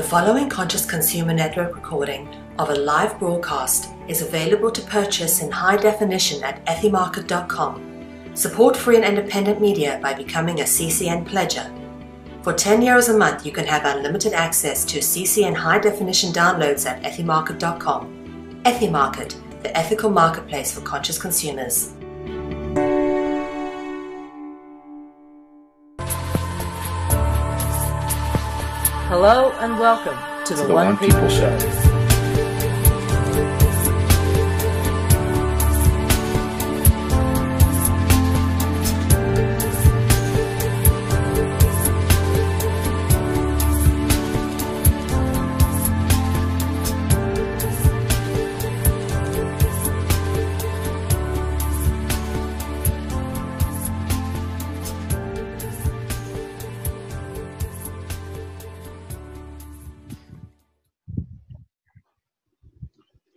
The following Conscious Consumer Network recording of a live broadcast is available to purchase in high definition at ethymarket.com. Support free and independent media by becoming a CCN pledger. For €10 a month, you can have unlimited access to CCN high definition downloads at ethymarket.com. Ethymarket, the ethical marketplace for conscious consumers. Hello and welcome to the One People Show.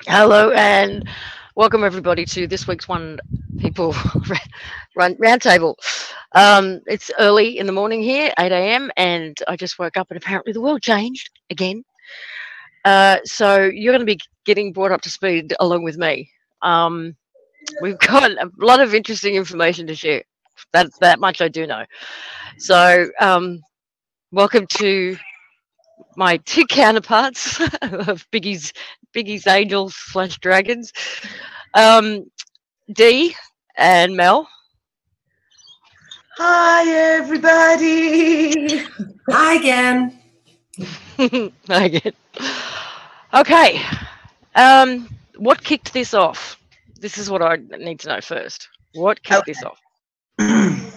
Hello and welcome everybody to this week's One People Roundtable. It's early in the morning here, 8 a.m, and I just woke up and apparently the world changed again. So you're going to be getting brought up to speed along with me. We've got a lot of interesting information to share. That much I do know. So welcome to my two counterparts of Biggie's Angels / Dragons, Dee and Mel. Hi, everybody. Hi again. Hi again. Okay. What kicked this off? This is what I need to know first. What kicked this off? Can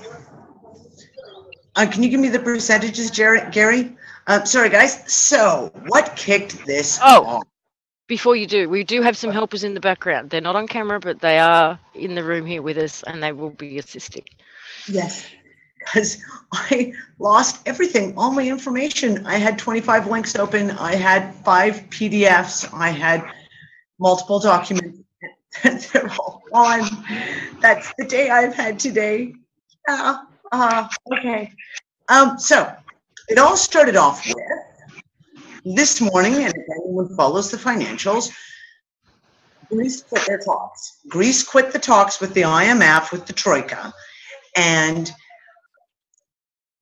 you give me the percentages, Gary? Sorry, guys. So, what kicked this off? Before you do, we do have some helpers in the background. They're not on camera, but they are in the room here with us, and they will be assisting. Yes, because I lost everything, all my information. I had 25 links open. I had 5 PDFs. I had multiple documents. They're all gone. That's the day I've had today. Okay. So it all started off with this morning, and if anyone follows the financials, Greece quit their talks. Greece quit the talks with the IMF, with the Troika, and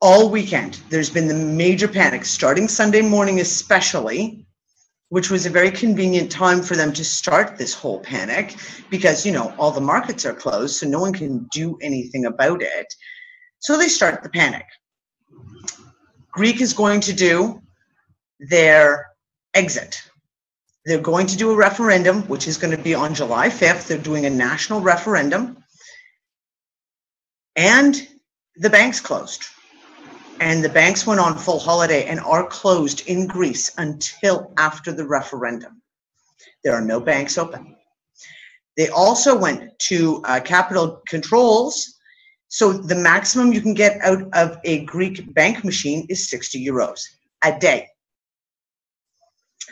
all weekend there's been the major panic, starting Sunday morning especially, which was a very convenient time for them to start this whole panic because, you know, all the markets are closed, so no one can do anything about it. So they start the panic. Greek is going to do their exit. They're going to do a referendum, which is going to be on July 5th. They're doing a national referendum. And the banks closed. And the banks went on full holiday and are closed in Greece until after the referendum. There are no banks open. They also went to capital controls. So the maximum you can get out of a Greek bank machine is 60 euros a day.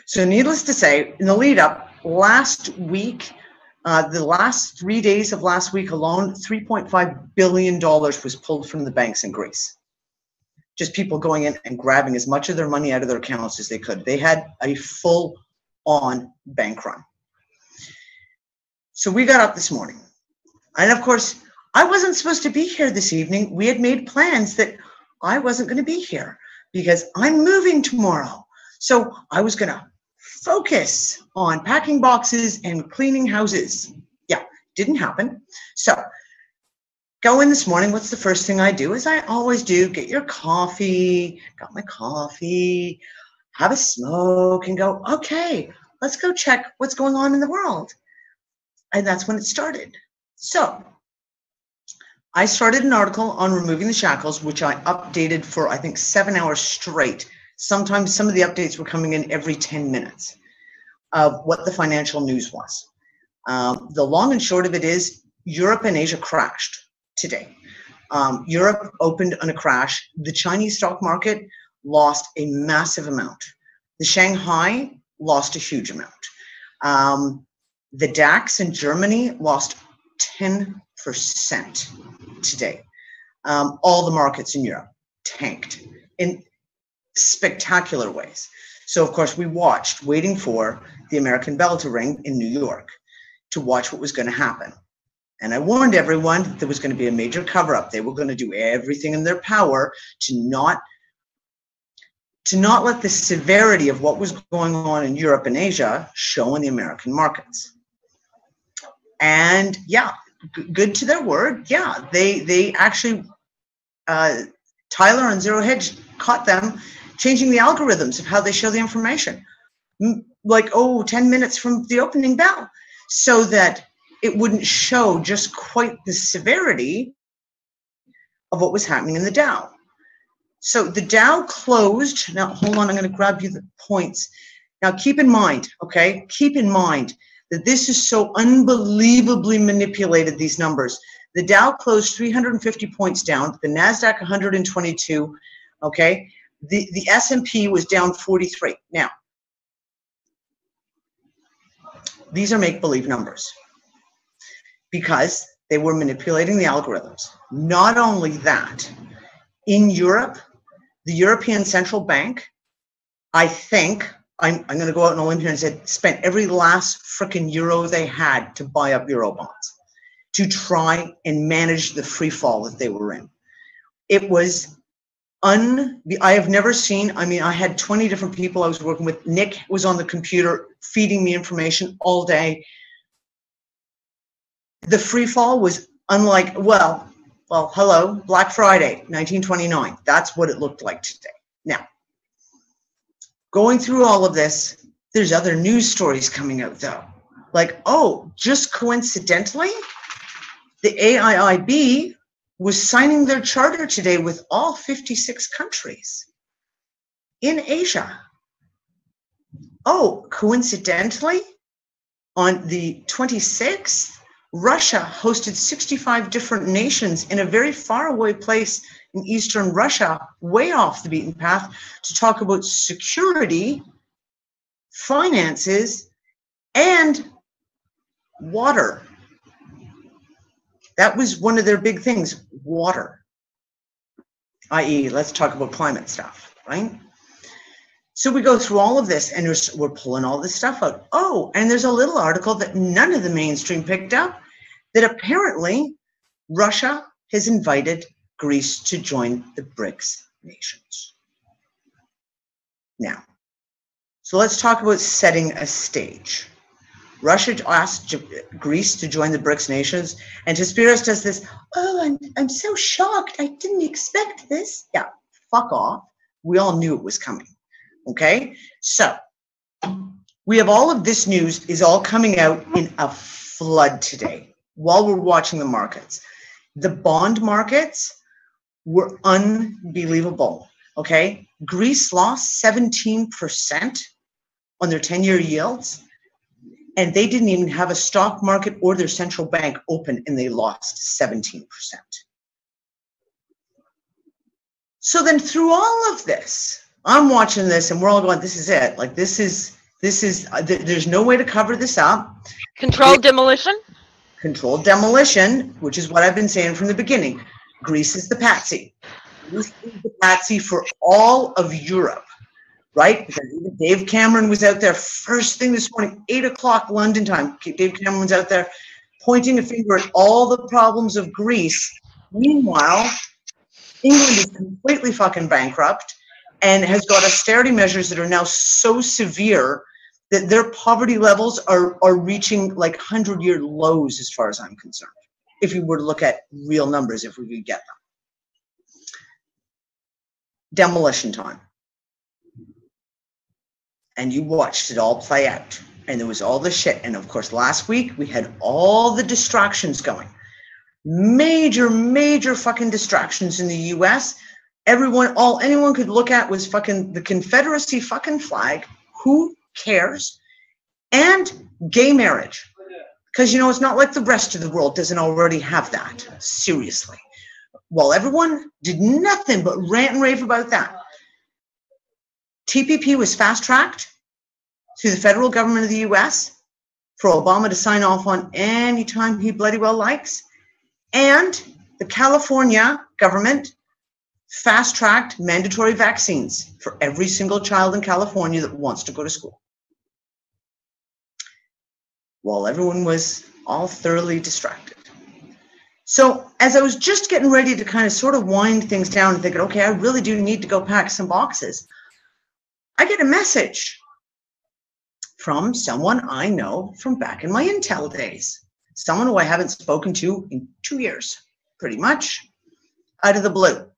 So needless to say, in the lead up, last week, the last 3 days of last week alone, $3.5 billion was pulled from the banks in Greece. Just people going in and grabbing as much of their money out of their accounts as they could. They had a full-on bank run. So we got up this morning. And of course, I wasn't supposed to be here this evening. We had made plans that I wasn't going to be here because I'm moving tomorrow. So I was going to focus on packing boxes and cleaning houses. Yeah, didn't happen. So go in this morning. What's the first thing I do? As I always do, get your coffee, got my coffee, have a smoke and go, okay, let's go check what's going on in the world. And that's when it started. So I started an article on removing the shackles, which I updated for, I think, 7 hours straight. Sometimes some of the updates were coming in every 10 minutes of what the financial news was. The long and short of it is Europe and Asia crashed today. Europe opened on a crash. The Chinese stock market lost a massive amount. The Shanghai lost a huge amount. The DAX in Germany lost 10% today. All the markets in Europe tanked in spectacular ways. So, of course, we watched, waiting for the American bell to ring in New York to watch what was going to happen. And I warned everyone that there was going to be a major cover-up. They were going to do everything in their power to not let the severity of what was going on in Europe and Asia show in the American markets. And yeah, good to their word. Yeah, they actually, Tyler on Zero Hedge caught them changing the algorithms of how they show the information. Like, 10 minutes from the opening bell, so that it wouldn't show just quite the severity of what was happening in the Dow. So the Dow closed. Now, hold on, I'm going to grab you the points. Now, keep in mind, okay, keep in mind that this is so unbelievably manipulated, these numbers. The Dow closed 350 points down, the NASDAQ 122, okay? The S&P was down 43. Now, these are make-believe numbers because they were manipulating the algorithms. Not only that, in Europe, the European Central Bank, I think, I'm going to go out on a limb here and say, spent every last frickin' euro they had to buy up euro bonds to try and manage the free fall that they were in. It was I have never seen, I mean, I had 20 different people I was working with. Nick was on the computer feeding me information all day. The free fall was unlike, well, hello, Black Friday, 1929. That's what it looked like today. Now, going through all of this, there's other news stories coming out though. Like, just coincidentally, the AIIB was signing their charter today with all 56 countries in Asia. Coincidentally, on the 26th, Russia hosted 65 different nations in a very far away place in Eastern Russia, way off the beaten path, to talk about security, finances, and water. That was one of their big things, water, i.e., let's talk about climate stuff, right? So we go through all of this and we're pulling all this stuff out. And there's a little article that none of the mainstream picked up that apparently Russia has invited Greece to join the BRICS nations. Now, so let's talk about setting a stage. Russia asked Greece to join the BRICS nations, and Tispiros does this, I'm so shocked, I didn't expect this. Yeah, fuck off. We all knew it was coming, okay? So, we have all of this news is all coming out in a flood today while we're watching the markets. The bond markets were unbelievable, okay? Greece lost 17% on their 10-year yields, and they didn't even have a stock market or their central bank open, and they lost 17%. So then through all of this, I'm watching this and we're all going, this is it. Like, this is, there's no way to cover this up. Controlled demolition? Controlled demolition, which is what I've been saying from the beginning. Greece is the patsy. Greece is the patsy for all of Europe, right? Because even Dave Cameron was out there first thing this morning, 8 o'clock London time. Dave Cameron's out there pointing a finger at all the problems of Greece. Meanwhile, England is completely fucking bankrupt and has got austerity measures that are now so severe that their poverty levels are reaching like 100-year lows as far as I'm concerned, if you were to look at real numbers, if we could get them. Demolition time. And you watched it all play out. And there was all this shit. And of course, last week, we had all the distractions going. Major fucking distractions in the US. Anyone could look at was fucking the Confederacy fucking flag. Who cares? And gay marriage. Because, it's not like the rest of the world doesn't already have that. Seriously. Well, everyone did nothing but rant and rave about that. TPP was fast-tracked through the federal government of the US for Obama to sign off on any time he bloody well likes. And the California government fast-tracked mandatory vaccines for every single child in California that wants to go to school, while everyone was all thoroughly distracted. So as I was just getting ready to kind of sort of wind things down and thinking, okay, I really do need to go pack some boxes, I get a message from someone I know from back in my Intel days, someone who I haven't spoken to in 2 years, pretty much, out of the blue.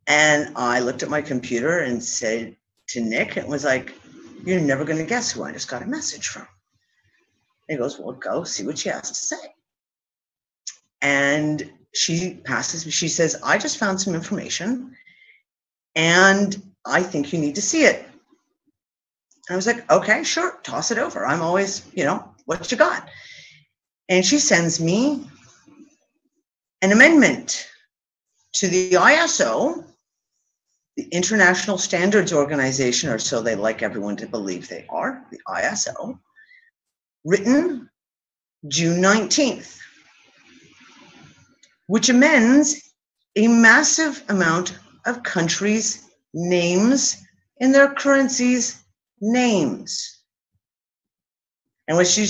And I looked at my computer and said to Nick, it was like, you're never going to guess who I just got a message from. And he goes, well, go see what she has to say. And she says, I just found some information and I think you need to see it. And I was like, okay, sure, toss it over. I'm always, what you got? And she sends me an amendment to the ISO, the International Standards Organization, or so they like everyone to believe they are, the ISO, written June 19th, which amends a massive amount of countries' names in their currencies' names. And as she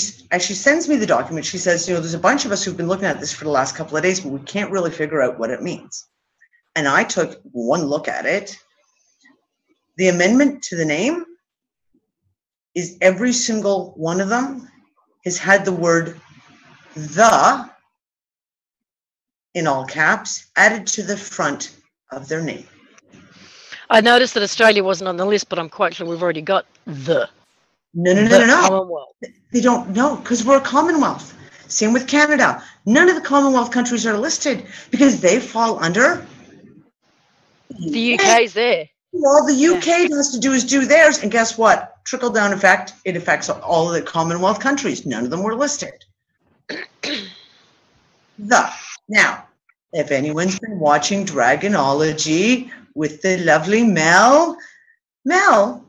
sends me the document, she says, there's a bunch of us who've been looking at this for the last couple of days, but we can't really figure out what it means. And I took one look at it. The amendment to the name is every single one of them has had the word the in all caps added to the front of their name. I noticed that Australia wasn't on the list, but I'm quite sure we've already got the. No. Commonwealth. They don't know because we're a Commonwealth. Same with Canada. None of the Commonwealth countries are listed because they fall under the UK's there. All the UK has to do is do theirs. And guess what? Trickle down effect, it affects all of the Commonwealth countries. None of them were listed. Now, if anyone's been watching Dragonology with the lovely Mel,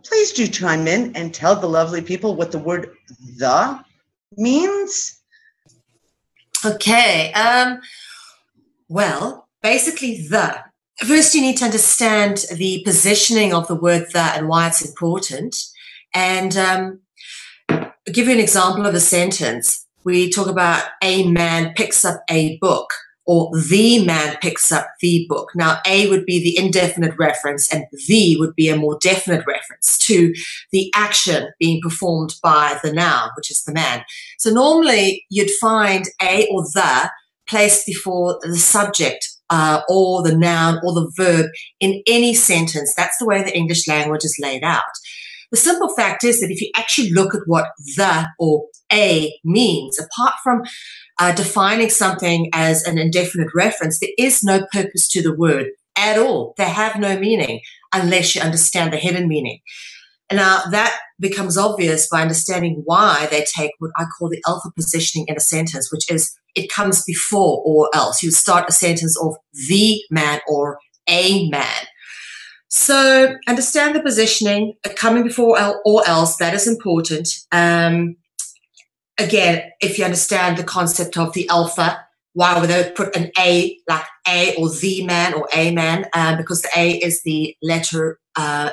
please do chime in and tell the lovely people what the word the means. Okay. Well, basically first you need to understand the positioning of the word the and why it's important. And I'll give you an example of a sentence. We talk about a man picks up a book, or the man picks up the book. Now, a would be the indefinite reference and the would be a more definite reference to the action being performed by the noun, which is the man. So normally you'd find a or the placed before the subject or the noun or the verb in any sentence. That's the way the English language is laid out. The simple fact is that if you actually look at what the or a means, apart from defining something as an indefinite reference, there is no purpose to the word at all. They have no meaning unless you understand the hidden meaning. And now that becomes obvious by understanding why they take what I call the alpha positioning in a sentence, which is it comes before or else. You start a sentence of the man or a man. So understand the positioning, coming before or else, that is important. Again, if you understand the concept of the alpha, why would they put an A, like a or the man or a man? Because the A is the letter,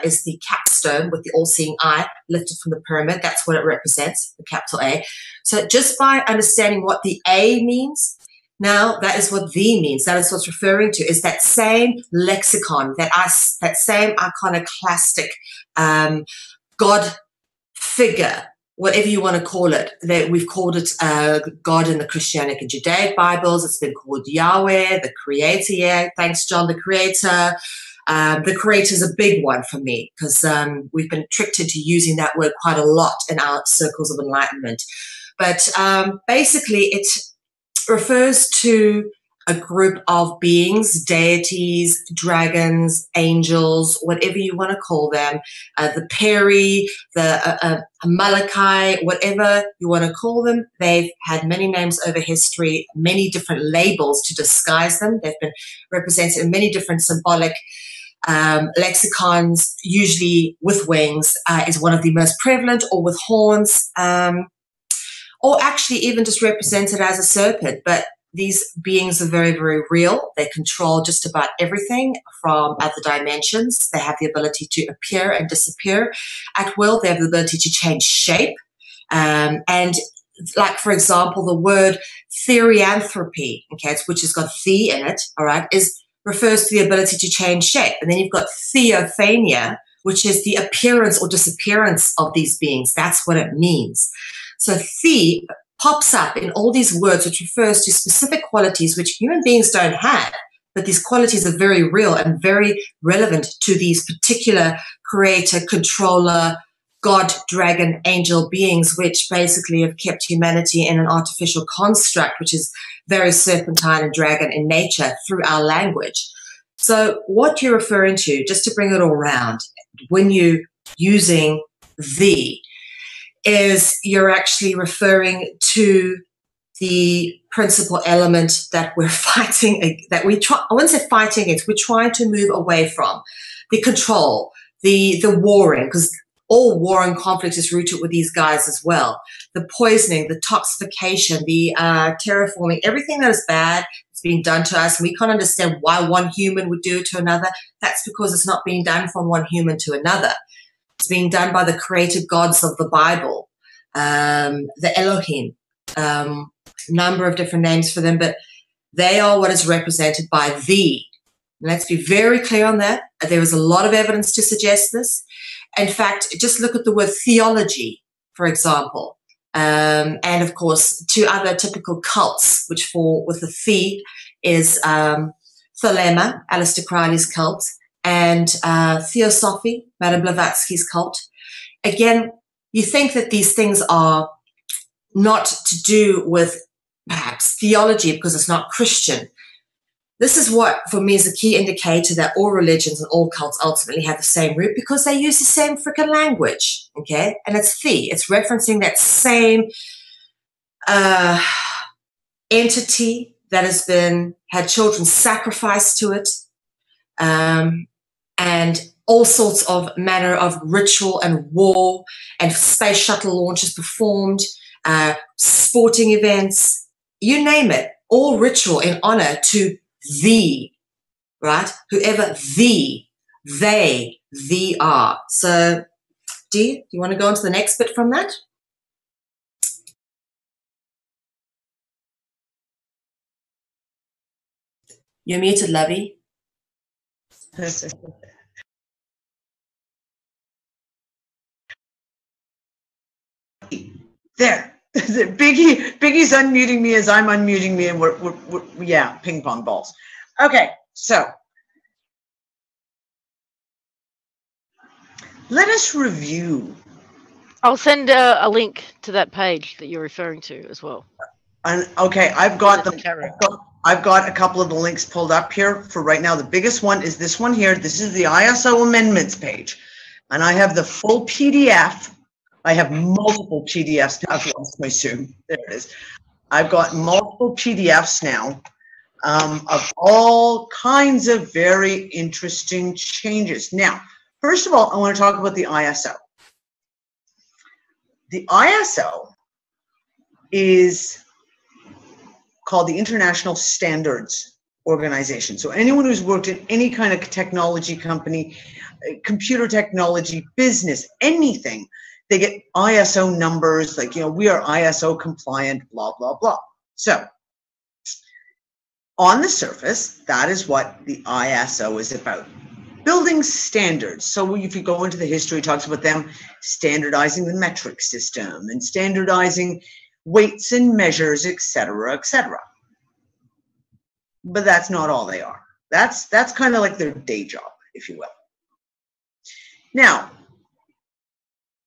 is the capstone with the all-seeing eye lifted from the pyramid. That's what it represents, the capital A. So just by understanding what the A means, now that is what the means. That is what's referring to, is that same lexicon, that same iconoclastic God figure, whatever you want to call it. We've called it God in the Christianic and Judaic Bibles. It's been called Yahweh, the Creator. Yeah, thanks, John, the Creator. The Creator is a big one for me because we've been tricked into using that word quite a lot in our circles of enlightenment. But basically, it refers to a group of beings, deities, dragons, angels, whatever you want to call them, the Peri, the Malachi, whatever you want to call them. They've had many names over history, many different labels to disguise them. They've been represented in many different symbolic lexicons, usually with wings is one of the most prevalent, or with horns, or actually even just represented as a serpent. But these beings are very, very real. They control just about everything from other dimensions. They have the ability to appear and disappear at will. They have the ability to change shape. And like, for example, the word therianthropy, okay, which has got the in it, all right, refers to the ability to change shape. And then you've got theophania, which is the appearance or disappearance of these beings. That's what it means. So the pops up in all these words, which refers to specific qualities which human beings don't have, but these qualities are very real and very relevant to these particular creator, controller, God, dragon, angel beings, which basically have kept humanity in an artificial construct, which is very serpentine and dragon in nature through our language. So what you're referring to, just to bring it all around, when you're using the, is you're actually referring to the principal element that we're fighting, that we try, I wouldn't say fighting against, we're trying to move away from. The control, the warring, because all war and conflict is rooted with these guys as well. The poisoning, the toxification, the terraforming, everything that is bad is being done to us, and we can't understand why one human would do it to another. That's because it's not being done from one human to another. It's being done by the created gods of the Bible, the Elohim, number of different names for them, but they are what is represented by the. Let's be very clear on that. There is a lot of evidence to suggest this. In fact, just look at the word theology, for example, and of course, two other typical cults, which fall with the the is Thelema, Aleister Crowley's cult, and Theosophy, Madame Blavatsky's cult. Again, you think that these things are not to do with perhaps theology because it's not Christian. This is what, for me, is a key indicator that all religions and all cults ultimately have the same root, because they use the same freaking language, okay? And it's the. It's referencing that same entity that has had children sacrificed to it, and all sorts of manner of ritual and war and space shuttle launches performed, sporting events, you name it, all ritual in honor to the, right? Whoever they are. So, do you want to go on to the next bit from that? You're muted, Lovey. There. Biggie's unmuting me as I'm unmuting me, and we're yeah, ping pong balls. Okay, so let us review. I'll send a link to that page that you're referring to as well. And okay, I've got a couple of the links pulled up here for right now. The biggest one is this one here. This is the ISO amendments page, and I have the full PDF. I have multiple PDFs now. I've lost my Zoom. There it is. I've got multiple PDFs now of all kinds of very interesting changes. Now, first of all, I want to talk about the ISO. The ISO is called the International Standards Organization. So anyone who's worked in any kind of technology company, computer technology, business, anything, they get ISO numbers, like, we are ISO compliant, blah, blah, blah. So on the surface, that is what the ISO is about. Building standards. So if you go into the history, it talks about them standardizing the metric system and standardizing weights and measures, et cetera, et cetera. But that's not all they are. That's kind of like their day job, if you will. Now,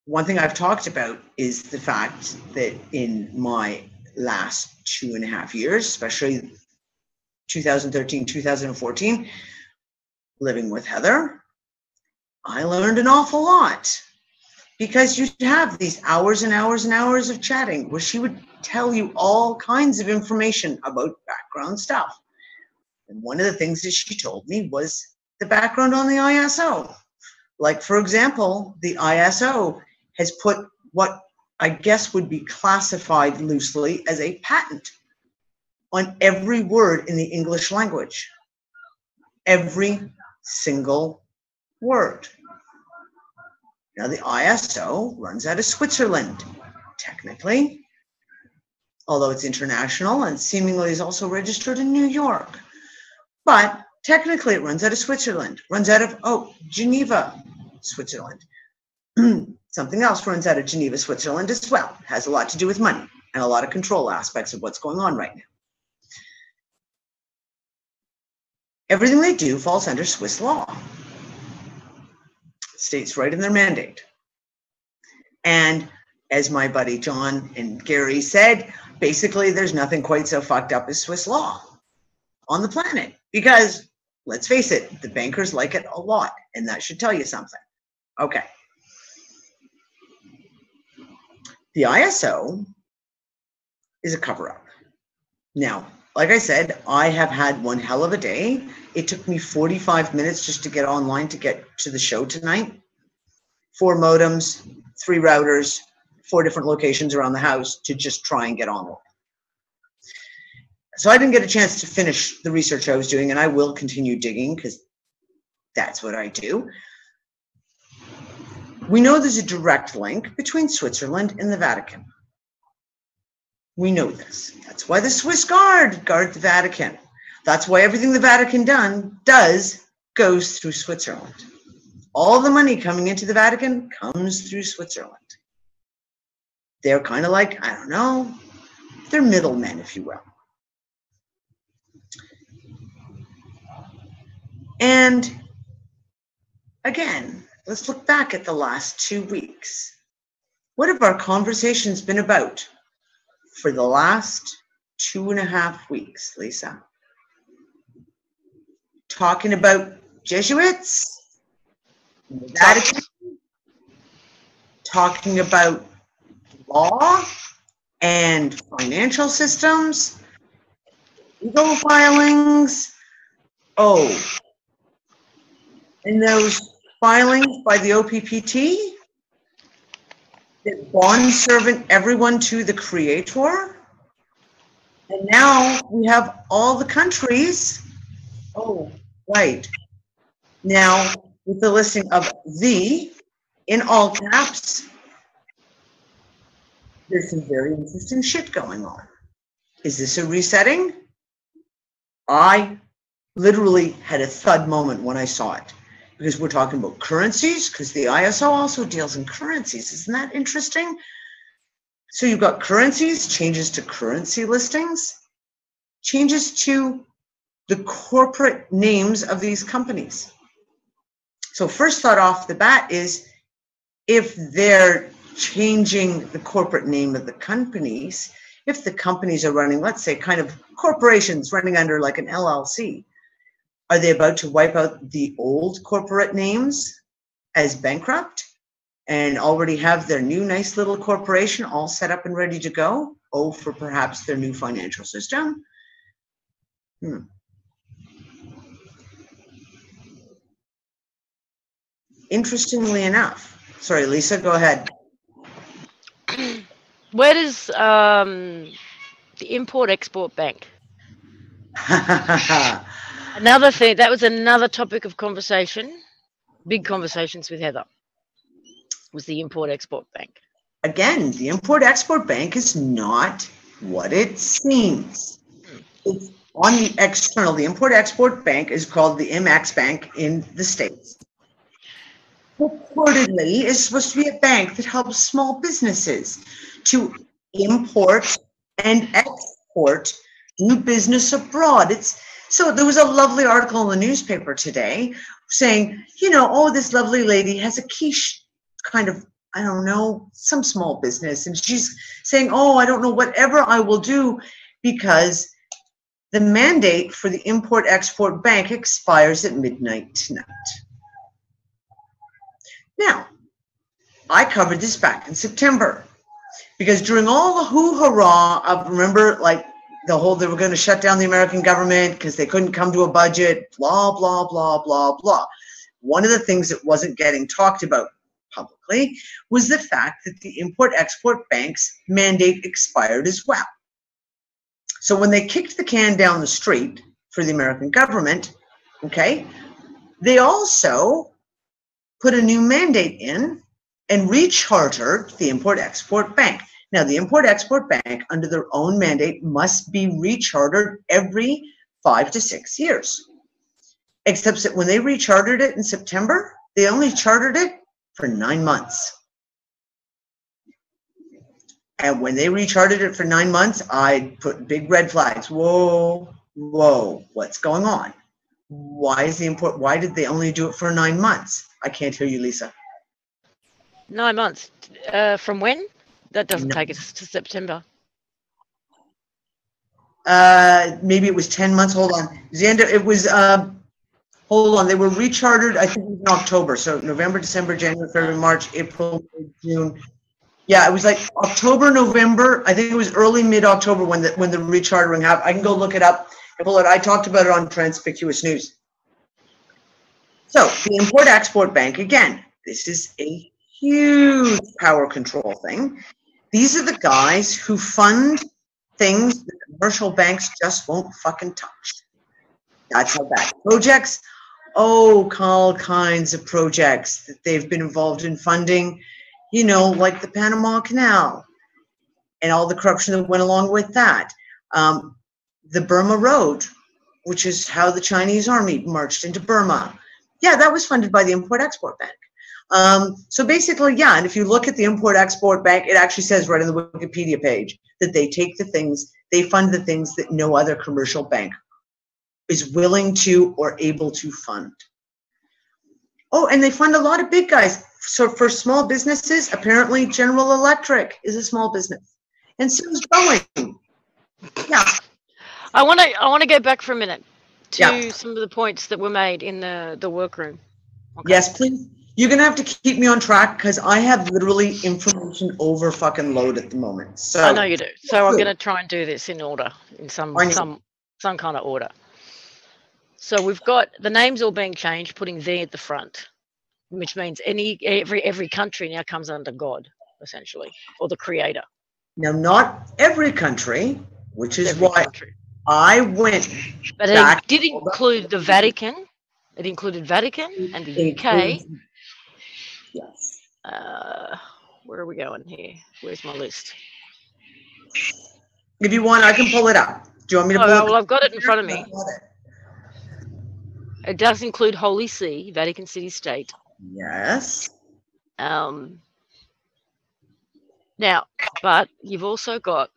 one thing I've talked about is the fact that in my last 2.5 years, especially 2013, 2014, living with Heather, I learned an awful lot, because you'd have these hours and hours and hours of chatting where she would tell you all kinds of information about background stuff. And one of the things that she told me was the background on the ISO. Like, for example, the ISO has put what I guess would be classified loosely as a patent on every word in the English language. Every single word. Now, the ISO runs out of Switzerland, technically, although it's international and seemingly is also registered in New York. But technically, it runs out of Switzerland, runs out of, Geneva, Switzerland. Something else runs out of Geneva, Switzerland as well. It has a lot to do with money and a lot of control aspects of what's going on right now. Everything they do falls under Swiss law. It states right in their mandate. And as my buddy John and Gary said, basically there's nothing quite so fucked up as Swiss law on the planet. Because, let's face it, the bankers like it a lot. And that should tell you something. Okay. The ISO is a cover-up. Now, like I said, I have had one hell of a day. It took me 45 minutes just to get online to get to the show tonight. 4 modems, 3 routers, 4 different locations around the house to just try and get online. So I didn't get a chance to finish the research I was doing, and I will continue digging because that's what I do. We know there's a direct link between Switzerland and the Vatican. We know this. That's why the Swiss Guard guard the Vatican. That's why everything the Vatican does goes through Switzerland. All the money coming into the Vatican comes through Switzerland. They're kind of like, I don't know, they're middlemen, if you will. And again, let's look back at the last 2 weeks. What have our conversations been about for the last 2.5 weeks, Lisa? Talking about Jesuits, Vatican, talking about law and financial systems, legal filings. And those filings by the OPPT that bond servant everyone to the Creator. And now we have all the countries. Right. Now, with the listing of the in all caps, there's some very interesting shit going on. Is this a resetting? I literally had a thud moment when I saw it, because we're talking about currencies, because the ISO also deals in currencies. Isn't that interesting? So you've got currencies, changes to currency listings, changes to the corporate names of these companies. So first thought off the bat is, if they're changing the corporate name of the companies, if the companies are running, let's say, kind of corporations running under like an LLC, are they about to wipe out the old corporate names as bankrupt and already have their new nice little corporation all set up and ready to go? For perhaps their new financial system? Interestingly enough. Sorry, Lisa, go ahead. Where does the Import-Export Bank? Another thing, that was another topic of conversation, big conversations with Heather, was the Import-Export Bank. Again, the Import-Export Bank is not what it seems. It's on the external. The Import-Export Bank is called the IMEX Bank in the States. Purportedly is supposed to be a bank that helps small businesses to import and export new business abroad. So there was a lovely article in the newspaper today saying, this lovely lady has a quiche kind of, I don't know, some small business. And she's saying, I don't know, whatever I will do, because the mandate for the Import-Export Bank expires at midnight tonight. Now, I covered this back in September, because during all the hoo-hurrah of, remember, like they were going to shut down the American government because they couldn't come to a budget, blah, blah, blah, blah, blah. One of the things that wasn't getting talked about publicly was the fact that the Import-Export Bank's mandate expired as well. So when they kicked the can down the street for the American government, okay, they also put a new mandate in and rechartered the Import-Export Bank. Now, the Import-Export Bank, under their own mandate, must be rechartered every 5 to 6 years. Except that when they rechartered it in September, they only chartered it for 9 months. And when they rechartered it for 9 months, I put big red flags. Whoa, whoa, what's going on? Why did they only do it for 9 months? I can't hear you, Lisa. 9 months. From when? That doesn't take us to September. Maybe it was 10 months. Hold on. Xander, it was, hold on. They were rechartered, I think, in October. So November, December, January, February, March, April, June. Yeah, it was like October, November. I think it was early mid-October when the rechartering happened. I can go look it up and pull it. I talked about it on Transpicuous News. So the Import-Export Bank, again, this is a huge power control thing. These are the guys who fund things the commercial banks just won't fucking touch. That's how bad. Projects, all kinds of projects that they've been involved in funding, you know, like the Panama Canal and all the corruption that went along with that. The Burma Road, which is how the Chinese army marched into Burma. Yeah, that was funded by the Import-Export Bank. So basically, yeah, and if you look at the Import-Export Bank, it actually says right on the Wikipedia page that they take the things, they fund the things that no other commercial bank is willing to or able to fund. Oh, and they fund a lot of big guys. So for small businesses, apparently General Electric is a small business, and so is Boeing. Yeah. I want to go back for a minute to some of the points that were made in the workroom. Okay. Yes, please. You're gonna have to keep me on track because I have literally information over fucking load at the moment. So I know you do. So I'm gonna try and do this in order, in some kind of order. So we've got the names all being changed, putting "the" at the front, which means every country now comes under God, essentially, or the Creator. Now, not every country, which is why I went. But it did include the Vatican. It included Vatican and the UK. Yes. Where are we going here? Where's my list? If you want, I can pull it up. Do you want me to pull it up? Well, I've got it in front of me. It does include Holy See, Vatican City State. Yes. Now, but you've also got,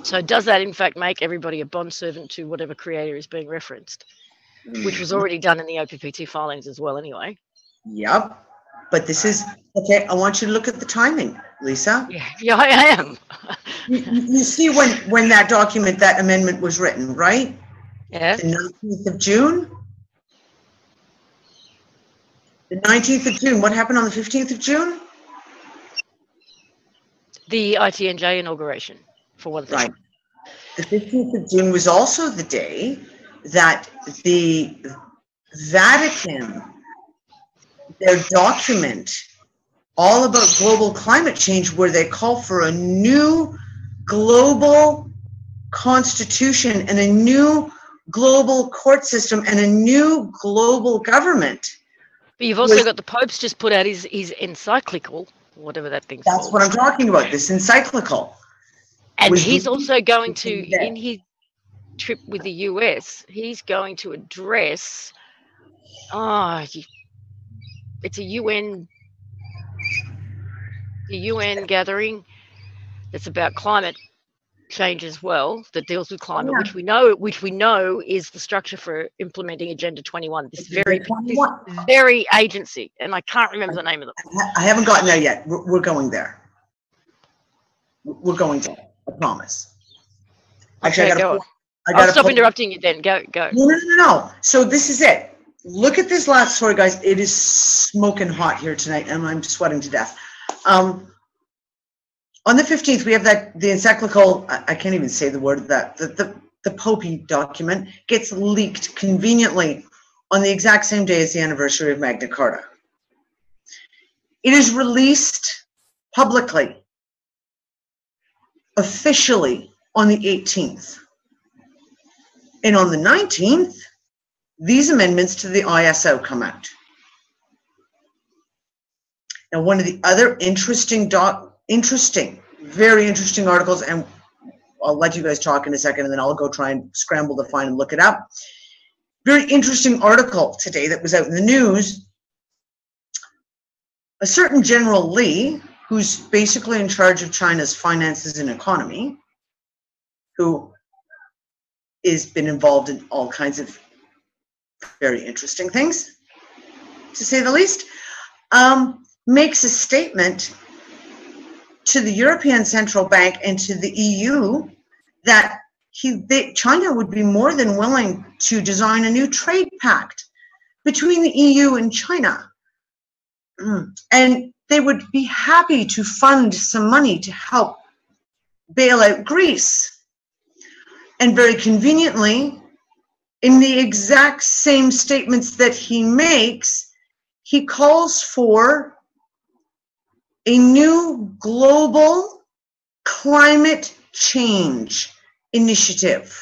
so does that in fact make everybody a bondservant to whatever creator is being referenced? Which was already done in the OPPT filings as well anyway. Yep. But this is, okay, I want you to look at the timing, Lisa. Yeah, I am. you see when that document, that amendment was written, right? Yeah. The 19th of June? The 19th of June. What happened on the 15th of June? The ITNJ inauguration, for one thing. Right. The 15th of June was also the day that the Vatican, their document all about global climate change, where they call for a new global constitution and a new global court system and a new global government. But you've also got the Pope's just put out his encyclical, whatever that thing's called. That's what I'm talking about, this encyclical. And he's also going to, in his trip with the US, he's going to address, it's a UN gathering that's about climate change as well, that deals with climate, which we know is the structure for implementing Agenda 21. This very agency, and I can't remember the name of them. I haven't gotten there yet. We're going there. We're going there. I promise. Actually, okay, I'll stop interrupting you then. Go. No. So this is it. Look at this last story, guys. It is smoking hot here tonight, and I'm sweating to death. On the 15th, we have the encyclical, I can't even say the word, the Popey document gets leaked conveniently on the exact same day as the anniversary of Magna Carta. It is released publicly, officially, on the 18th. And on the 19th, these amendments to the ISO come out. Now, one of the other very interesting articles, and I'll let you guys talk in a second, and then I'll go try and scramble to find and look it up. Very interesting article today that was out in the news. A certain General Li, who's basically in charge of China's finances and economy, who has been involved in all kinds of very interesting things, to say the least, makes a statement to the European Central Bank and to the EU that China would be more than willing to design a new trade pact between the EU and China. And they would be happy to fund some money to help bail out Greece. And very conveniently, in the exact same statements that he makes, he calls for a new global climate change initiative.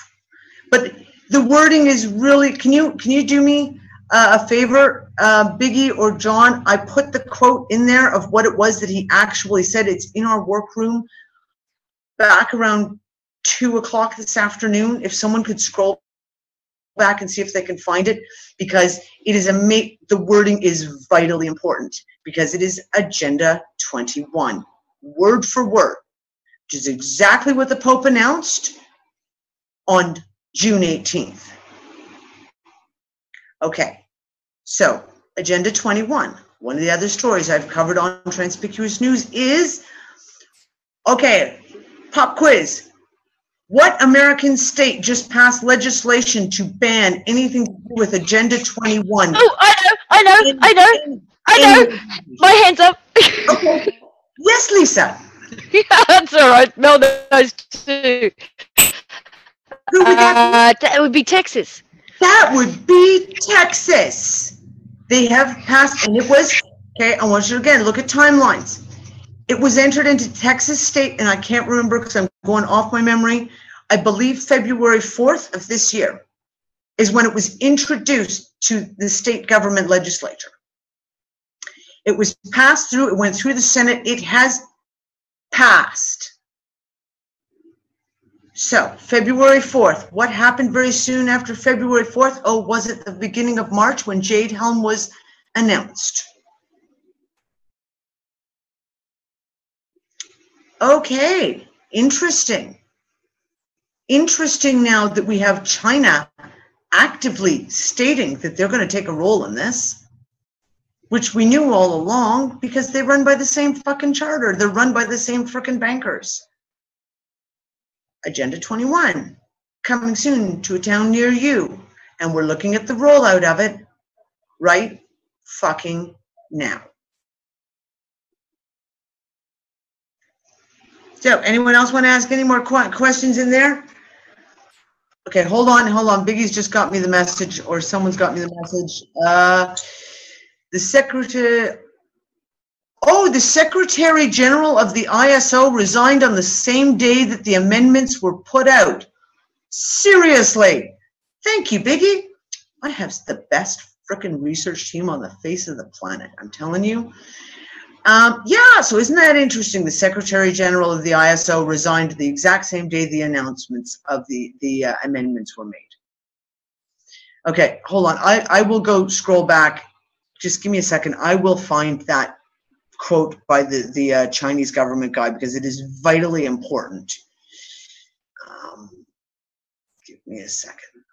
But the wording is really, can you do me a favor, Biggie or John? I put the quote in there of what it was that he actually said. It's in our workroom back around 2 o'clock this afternoon. If someone could scroll back and see if they can find it, because it is the wording is vitally important, because it is Agenda 21, word for word, which is exactly what the Pope announced on June 18th. Okay, so Agenda 21, one of the other stories I've covered on Transpicuous News is, okay, pop quiz. What American state just passed legislation to ban anything to do with Agenda 21? Oh, I know. My hands up. Okay. Yes, Lisa. Yeah, that's all right. Mel knows too. Who would that be? That would be Texas. That would be Texas. They have passed, and it was, okay, I want you to again look at timelines. It was entered into Texas state, and I can't remember because I'm going off my memory. I believe February 4th of this year is when it was introduced to the state government legislature. It was passed through, it went through the Senate, it has passed. So, February 4th, what happened very soon after February 4th? Oh, was it the beginning of March when Jade Helm was announced? Okay, interesting. Interesting now that we have China actively stating that they're going to take a role in this, which we knew all along because they run by the same fucking charter. They're run by the same frickin' bankers. Agenda 21, coming soon to a town near you. And we're looking at the rollout of it right fucking now. So, anyone else want to ask any more questions in there? Okay, hold on. Biggie's just got me the message, or someone's got me the message. The Secretary General of the ISO resigned on the same day that the amendments were put out. Seriously. Thank you, Biggie. I have the best frickin' research team on the face of the planet, I'm telling you. Yeah, so isn't that interesting? The Secretary General of the ISO resigned the exact same day the announcements of the amendments were made. Okay, hold on. I will go scroll back. Just give me a second. I will find that quote by the Chinese government guy because it is vitally important. Give me a second.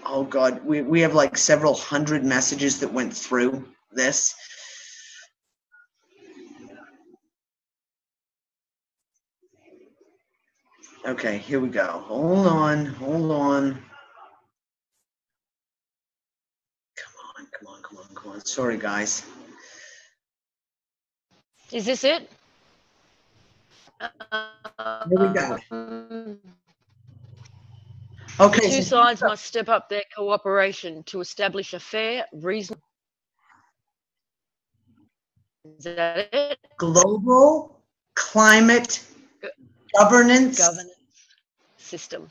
Oh, God. We have like several hundred messages that went through this. Okay, here we go. Hold on. Come on. Sorry, guys. Is this it? Here we go. Okay. The two sides must step up their cooperation to establish a fair, reasonable. Is that it? Global climate governance system.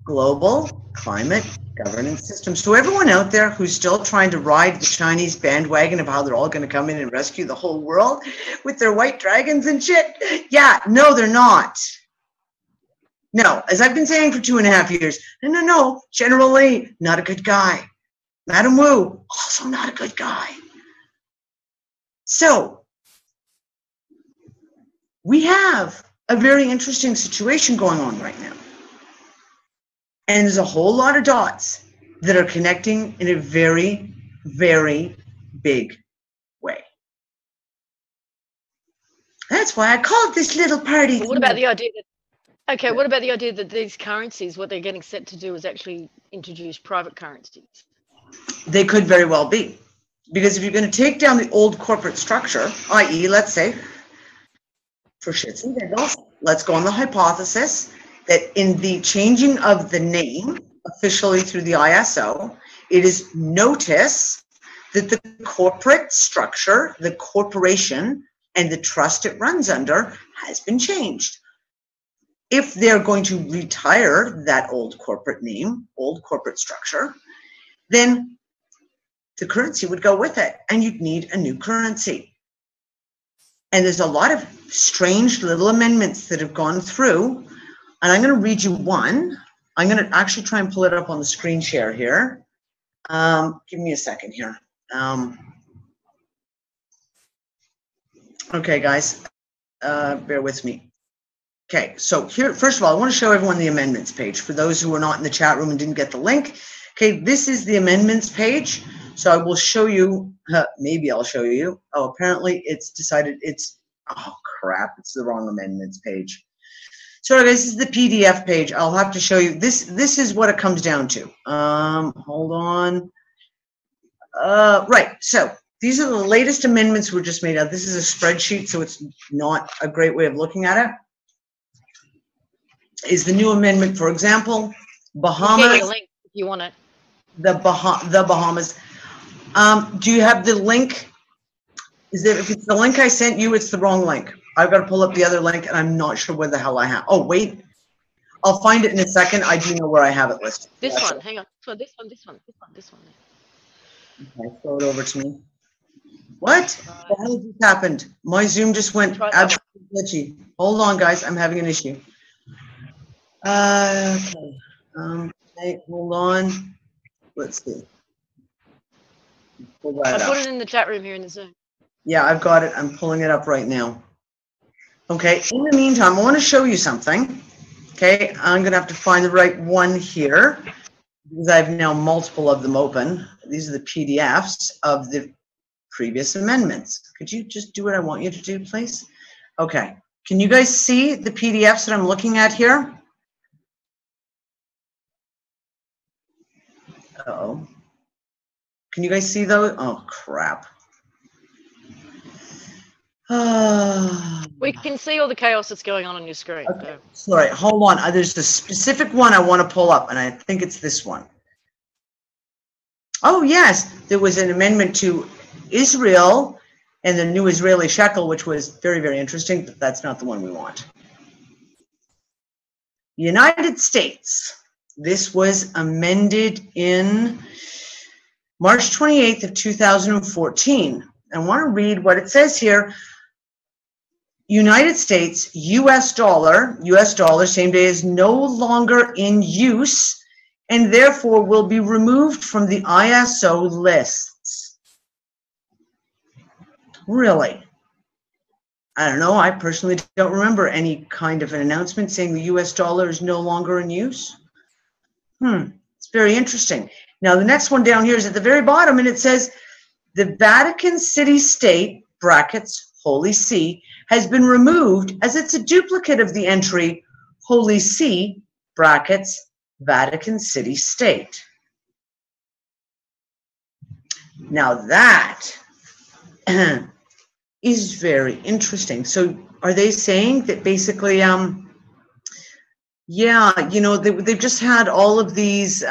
Global climate governance system. So everyone out there who's still trying to ride the Chinese bandwagon of how they're all going to come in and rescue the whole world with their white dragons and shit. Yeah, no, they're not. No, as I've been saying for 2.5 years, no, General Lee, not a good guy. Madam Wu, also not a good guy. So we have a very interesting situation going on right now. And there's a whole lot of dots that are connecting in a very, very big way. That's why I called this little party. But what about the idea that, okay, what about the idea that these currencies, what they're getting set to do is actually introduce private currencies? They could very well be. Because if you're going to take down the old corporate structure, i.e., let's say, for shits and giggles, let's go on the hypothesis that in the changing of the name officially through the ISO, it is notice that the corporate structure, the corporation, and the trust it runs under has been changed. If they're going to retire that old corporate name, old corporate structure, then the currency would go with it, and you'd need a new currency. And there's a lot of strange little amendments that have gone through. And I'm going to read you one. I'm going to actually try and pull it up on the screen share here. Give me a second here. Okay, guys, bear with me. Okay, so here, first of all, I want to show everyone the amendments page. For those who are not in the chat room and didn't get the link, okay, this is the amendments page. So I will show you, maybe I'll show you. Oh, apparently it's decided it's, oh crap, it's the wrong amendments page. So this is the PDF page. I'll have to show you. This is what it comes down to. Hold on. Right, so these are the latest amendments were just made out. This is a spreadsheet, so it's not a great way of looking at it. Is the new amendment, for example, Bahamas. Get your link if you want it. The Bahamas. Do you have the link? If it's the link I sent you, it's the wrong link. I've got to pull up the other link, and I'm not sure where the hell I have. Oh, wait. I'll find it in a second. I do know where I have it listed. This one. Hang on. This one. Okay, throw it over to me. What? The hell just happened? My Zoom just went absolutely glitchy. Hold on, guys. I'm having an issue. Okay. Okay, hold on. Let's see. Pull that I up. put it in the chat room here in the Zoom. Yeah, I've got it. I'm pulling it up right now. Okay, in the meantime, I want to show you something. Okay, I'm going to have to find the right one here because I have now multiple of them open. These are the PDFs of the previous amendments. Could you just do what I want you to do, please? Okay, can you guys see the PDFs that I'm looking at here? Uh-oh. Can you guys see those? Oh, crap. We can see all the chaos that's going on your screen. Okay. Sorry, hold on. There's a specific one I want to pull up, and I think it's this one. Oh, yes. There was an amendment to Israel and the new Israeli shekel, which was very, very interesting, but that's not the one we want. United States. This was amended in March 28th of 2014. I want to read what it says here. United States, US dollar, same day, is no longer in use and therefore will be removed from the ISO lists. Really? I don't know. I personally don't remember any kind of an announcement saying the US dollar is no longer in use. It's very interesting. Now, the next one down here is at the very bottom, and it says, the Vatican City State, brackets, Holy See, has been removed as it's a duplicate of the entry Holy See, brackets, Vatican City State. Now that is very interesting. So are they saying that basically, yeah, you know, they've just had all of these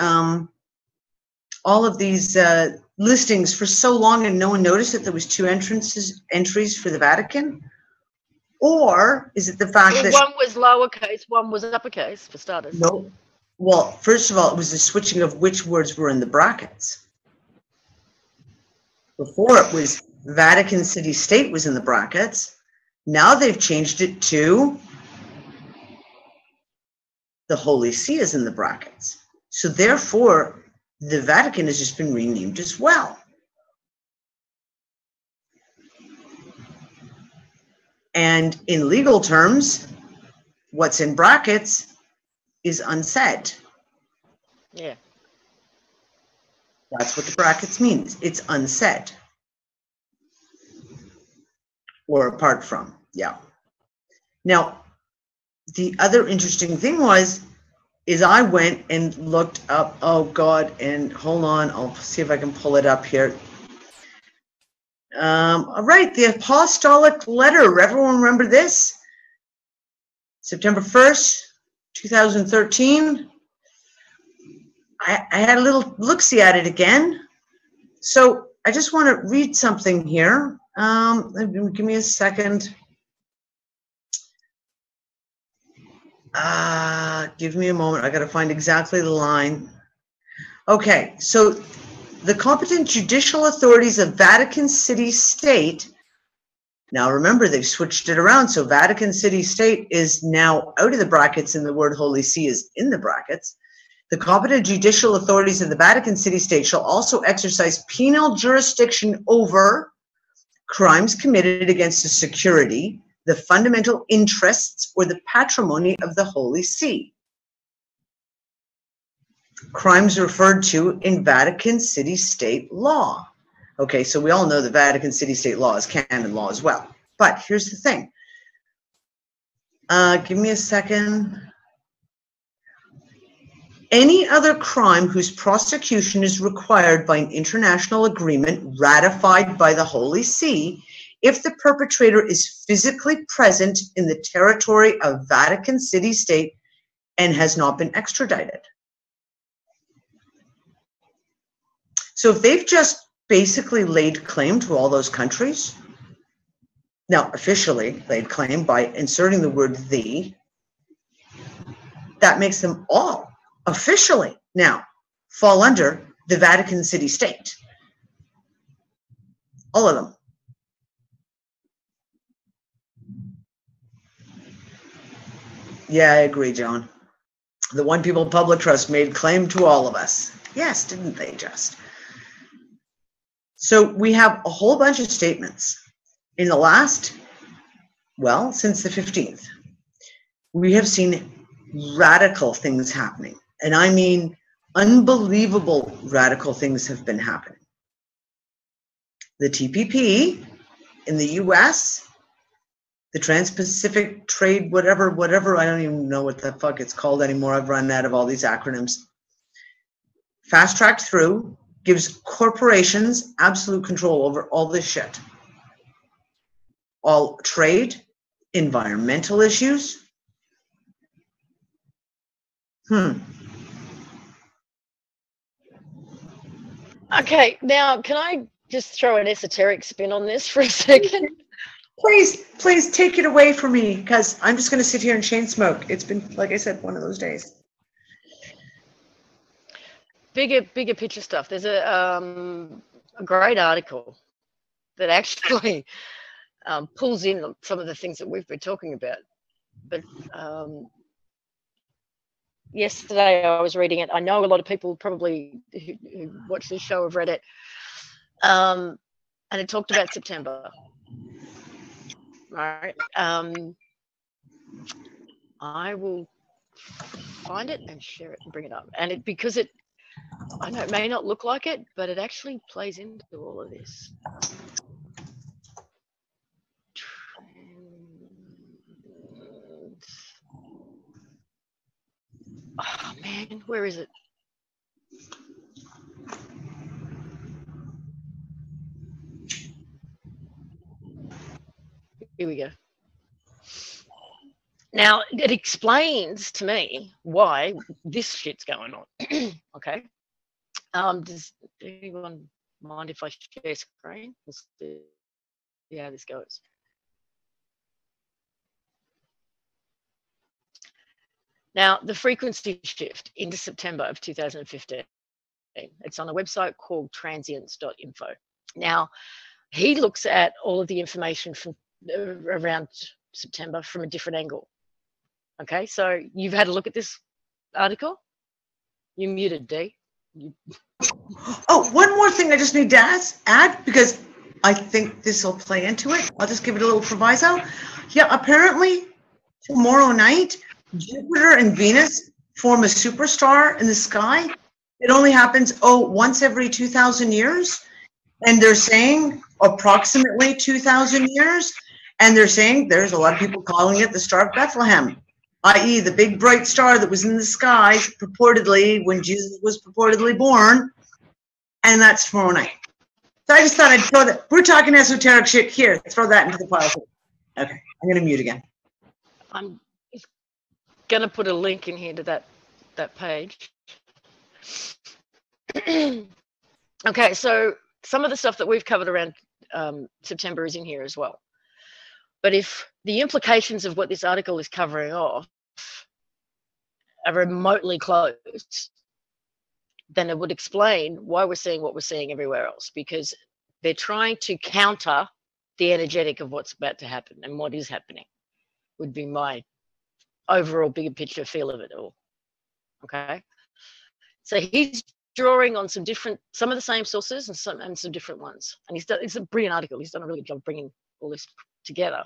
listings for so long and no one noticed that there was two entries for the Vatican? Or is it the fact Well, that one was lowercase, one was uppercase, for starters. no? Well, first of all, it was the switching of which words were in the brackets. Before it was Vatican City State was in the brackets. Now they've changed it to the Holy See is in the brackets. So therefore, the Vatican has just been renamed as well. And in legal terms, what's in brackets is unsaid. Yeah. That's what the brackets means. It's unsaid. Or apart from, yeah. Now, the other interesting thing is I went and looked up, oh God, and hold on, I'll see if I can pull it up here. All right, the apostolic letter. Everyone remember this? September 1st, 2013. I had a little look-see at it again. So I just want to read something here. Give me a second. Give me a moment. I got to find exactly the line. Okay, so the competent judicial authorities of Vatican City State. Now remember, they've switched it around. So Vatican City State is now out of the brackets and the word Holy See is in the brackets. The competent judicial authorities of the Vatican City State shall also exercise penal jurisdiction over crimes committed against the security, the fundamental interests, or the patrimony of the Holy See. Crimes referred to in Vatican City State law. Okay, so we all know the Vatican City State law is canon law as well. But here's the thing. Give me a second. Any other crime whose prosecution is required by an international agreement ratified by the Holy See, if the perpetrator is physically present in the territory of Vatican City State and has not been extradited. So if they've just basically laid claim to all those countries, now officially laid claim by inserting the word "the," that makes them all officially now fall under the Vatican City State. All of them. Yeah, I agree, John. The One People Public Trust made claim to all of us. Yes, didn't they just? So we have a whole bunch of statements in the last, well, since the 15th. We have seen radical things happening. And I mean, unbelievable radical things have been happening. The TPP in the US, the Trans-Pacific Trade, whatever, I don't even know what the fuck it's called anymore. I've run out of all these acronyms. Fast-tracked through, gives corporations absolute control over all this shit. All trade, environmental issues. Okay, now can I just throw an esoteric spin on this for a second? Please take it away from me, because I'm just going to sit here and chain smoke. It's been, like I said, one of those days. Bigger picture stuff. There's a great article that actually pulls in some of the things that we've been talking about. But yesterday I was reading it. I know a lot of people probably who watch this show have read it. And it talked about September. Right. I will find it and share it and bring it up. And because I know it may not look like it, but it actually plays into all of this. Oh man, where is it? Here we go. Now, it explains to me why this shit's going on. Okay. Does anyone mind if I share screen? We'll see how this goes. Now, the frequency shift into September of 2015, it's on a website called transients.info. Now, he looks at all of the information from around September from a different angle. Okay, so you've had a look at this article? You muted, D. Oh, one more thing I just need to add, because I think this will play into it. I'll just give it a little proviso. Yeah, apparently tomorrow night, Jupiter and Venus form a superstar in the sky. It only happens, once every 2,000 years. And they're saying approximately 2,000 years. And they're saying there's a lot of people calling it the Star of Bethlehem, i.e. the big bright star that was in the sky purportedly when Jesus was purportedly born. And that's tomorrow night. So I just thought I'd throw that. We're talking esoteric shit here. Throw that into the pile. Okay, I'm going to mute again. I'm going to put a link in here to that page. Okay, so some of the stuff that we've covered around September is in here as well. But if the implications of what this article is covering off are remotely close, then it would explain why we're seeing what we're seeing everywhere else, because they're trying to counter the energetic of what's about to happen and what is happening, would be my overall bigger picture feel of it all. Okay, so he's drawing on some of the same sources and some different ones, and it's a brilliant article. He's done a really good job bringing all this together.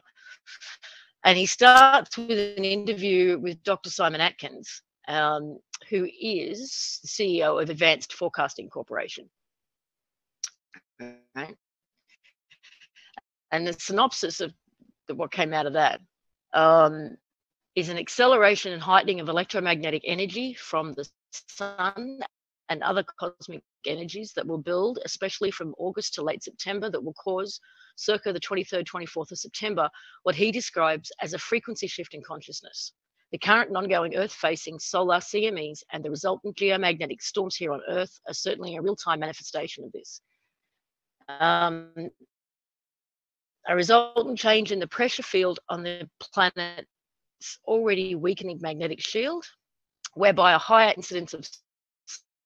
And he starts with an interview with Dr. Simon Atkins, who is the CEO of Advanced Forecasting Corporation. Right? And the synopsis of what came out of that is an acceleration and heightening of electromagnetic energy from the sun and other cosmic energies that will build, especially from August to late September, that will cause, circa the 23rd, 24th of September, what he describes as a frequency shift in consciousness. The current and ongoing Earth-facing solar CMEs and the resultant geomagnetic storms here on Earth are certainly a real-time manifestation of this. A resultant change in the pressure field on the planet's already weakening magnetic shield, whereby a higher incidence of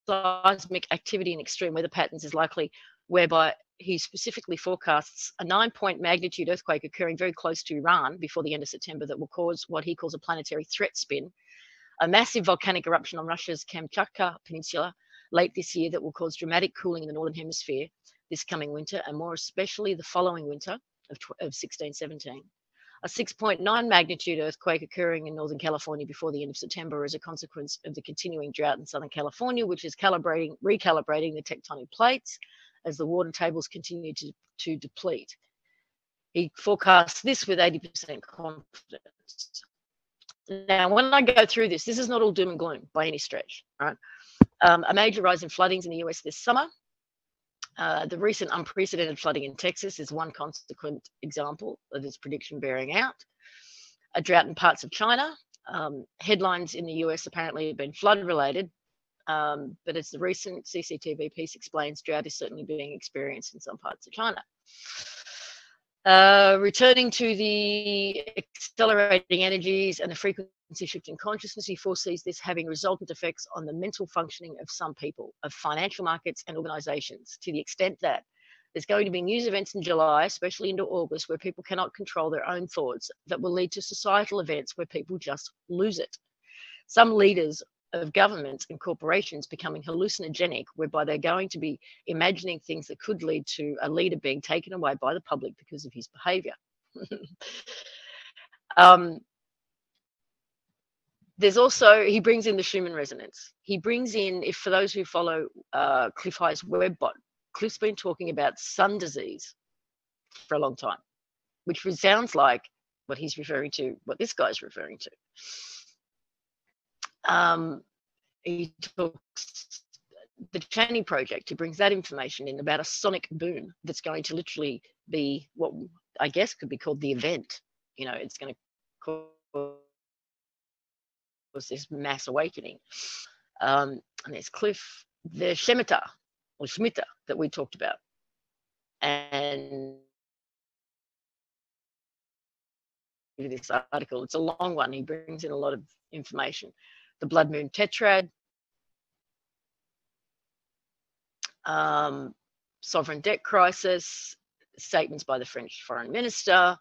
seismic activity in extreme weather patterns is likely, whereby he specifically forecasts a 9-point magnitude earthquake occurring very close to Iran before the end of September that will cause what he calls a planetary threat spin, a massive volcanic eruption on Russia's Kamchatka Peninsula late this year that will cause dramatic cooling in the Northern Hemisphere this coming winter, and more especially the following winter of 16-17. A 6.9 magnitude earthquake occurring in Northern California before the end of September as a consequence of the continuing drought in Southern California, which is recalibrating the tectonic plates as the water tables continue to deplete. He forecasts this with 80% confidence. Now, when I go through this is not all doom and gloom by any stretch, right? A major rise in floodings in the US this summer. The recent unprecedented flooding in Texas is one consequent example of this prediction bearing out. A drought in parts of China. Headlines in the US apparently have been flood related, but as the recent CCTV piece explains, drought is certainly being experienced in some parts of China. Returning to the accelerating energies and the frequency shift in consciousness, he foresees this having resultant effects on the mental functioning of some people, of financial markets and organizations, to the extent that there's going to be news events in July, especially into August, where people cannot control their own thoughts, that will lead to societal events where people just lose it. Some leaders of governments and corporations becoming hallucinogenic, whereby they're going to be imagining things that could lead to a leader being taken away by the public because of his behavior. There's also, he brings in the Schumann resonance. He brings in, if for those who follow Cliff High's Webbot, Cliff's been talking about sun disease for a long time, which sounds like what he's referring to, what this guy's referring to. He talks the Chaney project. He brings that information in about a sonic boom that's going to literally be what I guess could be called the event. You know, it's going to cause this mass awakening. And there's Cliff, the Shemitah or Shemitah that we talked about. And you this article. It's a long one. He brings in a lot of information. The Blood Moon Tetrad, sovereign debt crisis, statements by the French foreign minister,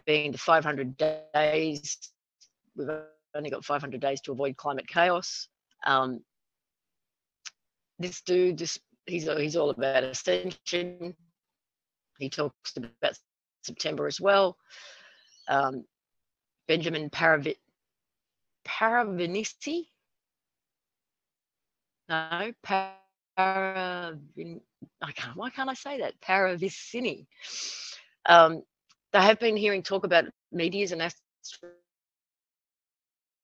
being the 500 days. We've only got 500 days to avoid climate chaos. This dude, he's all about ascension. He talks about September as well. Benjamin Paravinisi? No, why can't I say that? Paravicini. They have been hearing talk about meteors and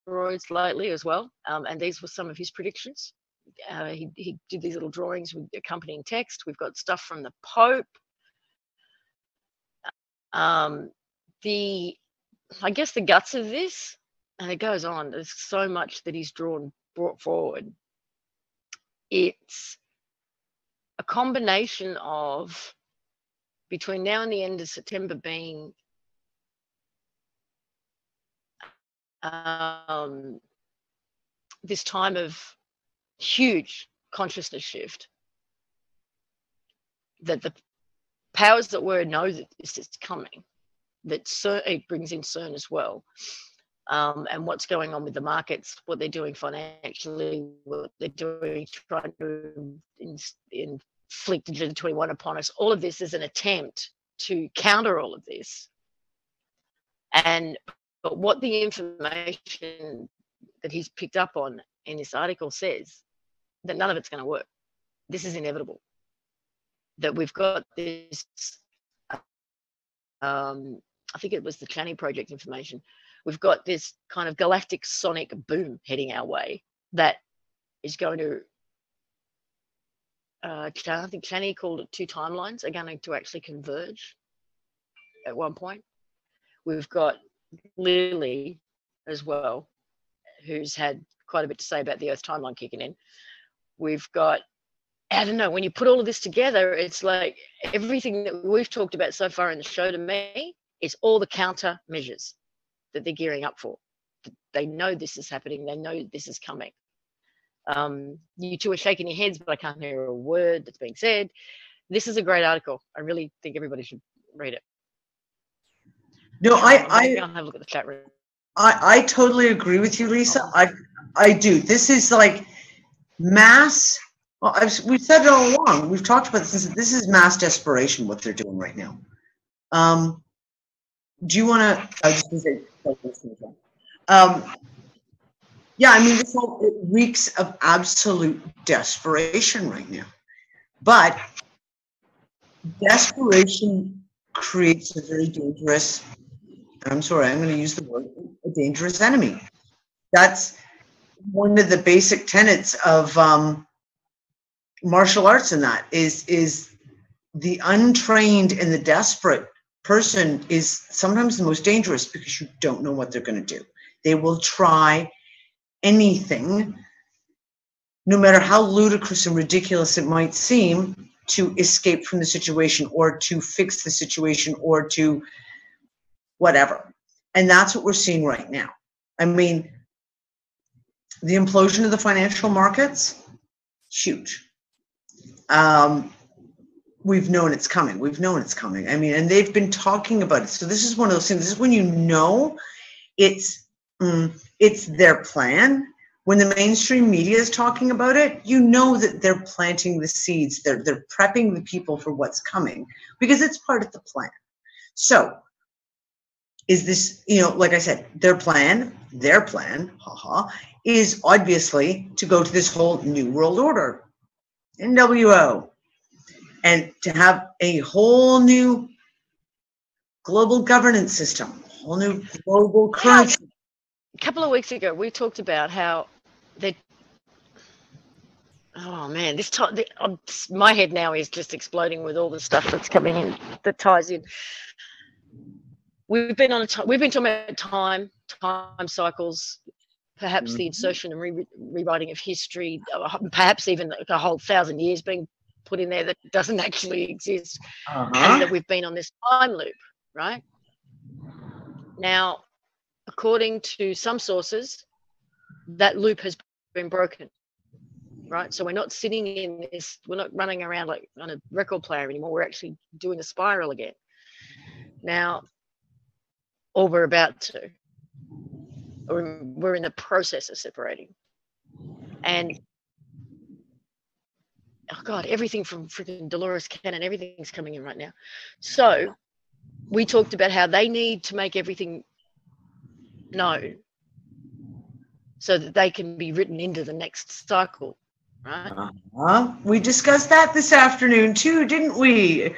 asteroids lately as well, and these were some of his predictions. He did these little drawings with accompanying text. We've got stuff from the Pope. I guess the guts of this, and it goes on, there's so much that he's brought forward. It's a combination of, between now and the end of September, being this time of huge consciousness shift, that the powers that were know that this is coming, that it brings in CERN as well, and what's going on with the markets, what they're doing financially, what they're doing trying to inflict Agenda 21 upon us. All of this is an attempt to counter all of this. But what the information that he's picked up on in this article says, that none of it's going to work. This is inevitable. That we've got this, I think it was the Chani Project information, we've got this kind of galactic sonic boom heading our way that is going to, I think Chani called it 2 timelines are going to actually converge at one point. We've got Lily as well, who's had quite a bit to say about the Earth timeline kicking in. We've got, I don't know, when you put all of this together, it's like everything that we've talked about so far in the show, to me, is all the counter measures that they're gearing up for. They know this is happening. They know this is coming. You two are shaking your heads, but I can't hear a word that's being said. This is a great article. I really think everybody should read it. No, I'll have a look at the chat room. I totally agree with you, Lisa. I do. This is like mass. Well, we've said it all along. We've talked about this. This is mass desperation, what they're doing right now. Do you want to? I was just going to say. Yeah, I mean, it reeks of absolute desperation right now. But desperation creates a very dangerous, I'm sorry, I'm going to use the word, a dangerous enemy. That's one of the basic tenets of martial arts, and that is the untrained and the desperate person is sometimes the most dangerous, because you don't know what they're going to do. They will try anything, no matter how ludicrous and ridiculous it might seem, to escape from the situation or to fix the situation or to whatever. And that's what we're seeing right now. I mean, the implosion of the financial markets, huge. We've known it's coming. We've known it's coming. I mean, and they've been talking about it. So this is one of those things. This is when you know it's their plan. When the mainstream media is talking about it, you know that they're planting the seeds. They're prepping the people for what's coming, because it's part of the plan. So is this, like I said, their plan, is obviously to go to this whole New World Order, NWO, and to have a whole new global governance system, a whole new global currency. A couple of weeks ago, we talked about how they. Oh man, my head now is just exploding with all the stuff that's coming in that ties in. We've been talking about time cycles, perhaps the insertion and rewriting of history, perhaps even a whole 1,000 years being put in there that doesn't actually exist, and that we've been on this time loop, right? Now, according to some sources, that loop has been broken, right? So we're not sitting in this, we're not running around like on a record player anymore. We're actually doing a spiral again. Now, or we're about to, or we're in the process of separating. And oh God, everything from freaking Dolores Cannon, everything's coming in right now. So we talked about how they need to make everything known so that they can be written into the next cycle, right? We discussed that this afternoon too, didn't we?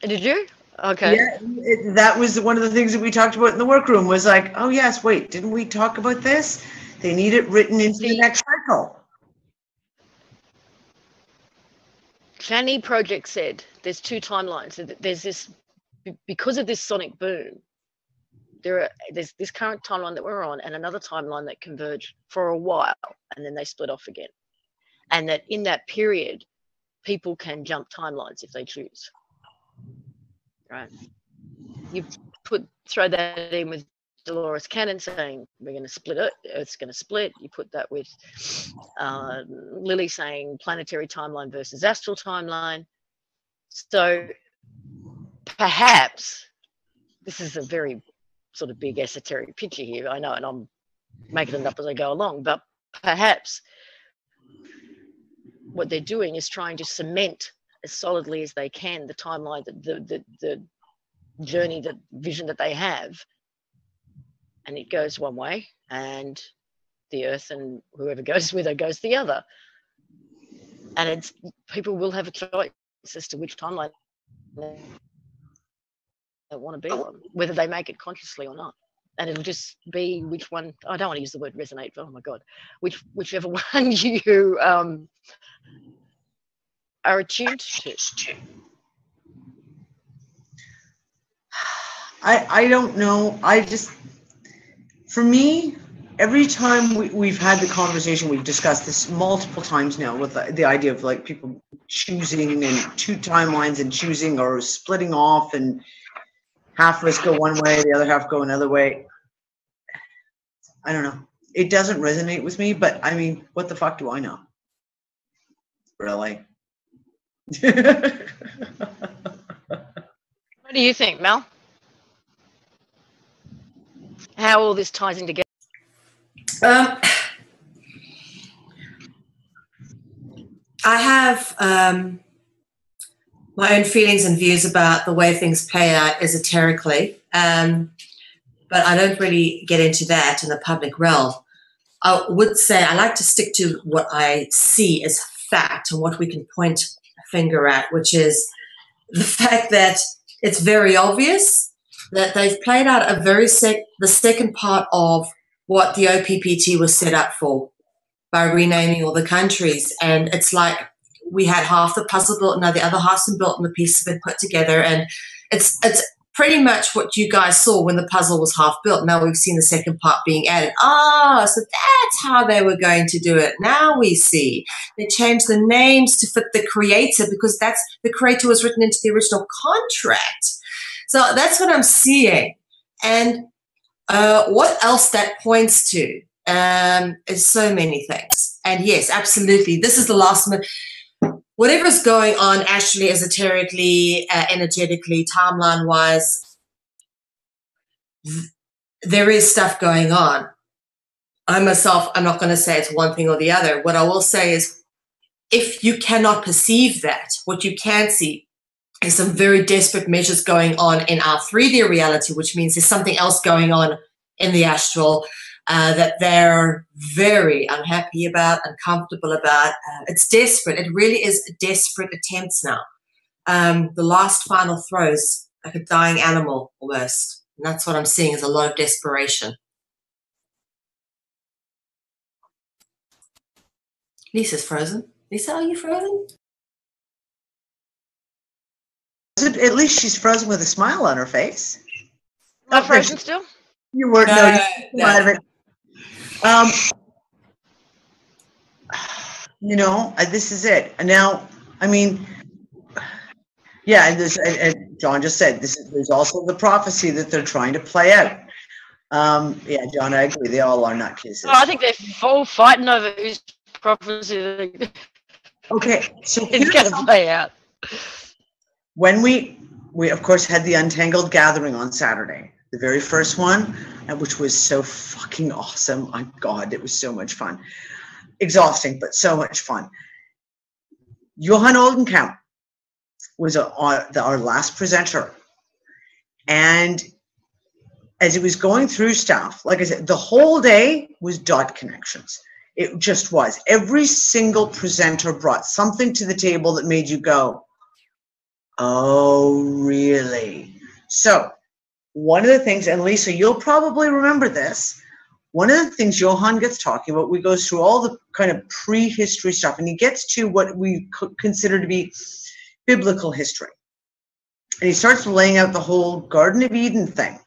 Did you? Okay. Yeah, that was one of the things that we talked about in the workroom, was like, oh yes, wait, didn't we talk about this? They need it written into the next cycle. Fanny Project said there's two timelines. There's this, because of this sonic boom, there's this current timeline that we're on and another timeline that converge for a while and then they split off again. And that in that period, people can jump timelines if they choose. Right? You throw that in with Dolores Cannon saying we're going to split it, Earth's going to split. You put that with Lily saying planetary timeline versus astral timeline. So perhaps, this is a very sort of big esoteric picture here, I know, and I'm making it up as I go along, but perhaps what they're doing is trying to cement as solidly as they can the timeline, the journey, the vision that they have, and it goes one way and the Earth and whoever goes with it goes the other, and it's, people will have a choice as to which timeline they want to be on, whether they make it consciously or not. And it'll just be which one, I don't want to use the word resonate, but oh my God, whichever one you are attuned to. I don't know. I just, for me, every time we've had the conversation, we've discussed this multiple times now with the idea of like people choosing and two timelines and choosing or splitting off, and half of us go one way, the other half go another way. I don't know. It doesn't resonate with me, but I mean, what the fuck do I know? Really? What do you think, Mel? How all this ties in together? I have my own feelings and views about the way things play out esoterically, but I don't really get into that in the public realm. I would say I like to stick to what I see as fact and what we can point a finger at, which is the fact that it's very obvious that they've played out a the second part of what the OPPT was set up for by renaming all the countries. And it's like we had half the puzzle built, now the other half's been built and the pieces have been put together. And it's pretty much what you guys saw when the puzzle was half built. Now we've seen the second part being added. Oh, so that's how they were going to do it. Now we see. They changed the names to fit the creator because that's the creator was written into the original contract. So that's what I'm seeing. And what else that points to is so many things. And yes, absolutely. This is the last minute. Whatever's going on astrally, esoterically, energetically, timeline-wise, there is stuff going on. I myself, I'm not going to say it's one thing or the other. What I will say is if you cannot perceive that, what you can see is some very desperate measures going on in our 3D reality, which means there's something else going on in the astral that they're very unhappy about, uncomfortable about. It's desperate. It really is desperate attempts now. The last final throws, like a dying animal almost. And that's what I'm seeing, is a lot of desperation. Lisa's frozen. Lisa, are you frozen? At least she's frozen with a smile on her face. Not frozen still? You weren't. No. You know, this is it. And now, I mean, Yeah, and John just said there's also the prophecy that they're trying to play out. Yeah, John, I agree. They all are nutcases. Oh, I think they're all fighting over whose prophecy Okay, so is going to play out. When we of course had the Untangled Gathering on Saturday, the very first one, which was so fucking awesome. My God, it was so much fun. Exhausting, but so much fun. Johan Oldenkamp was our last presenter. And as he was going through stuff, like I said, the whole day was dot connections. It just was. Every single presenter brought something to the table that made you go, oh, really? So one of the things, and Lisa, you'll probably remember this, one of the things Johan gets talking about, we go through all the kind of prehistory stuff, and he gets to what we consider to be biblical history. And he starts laying out the whole Garden of Eden thing.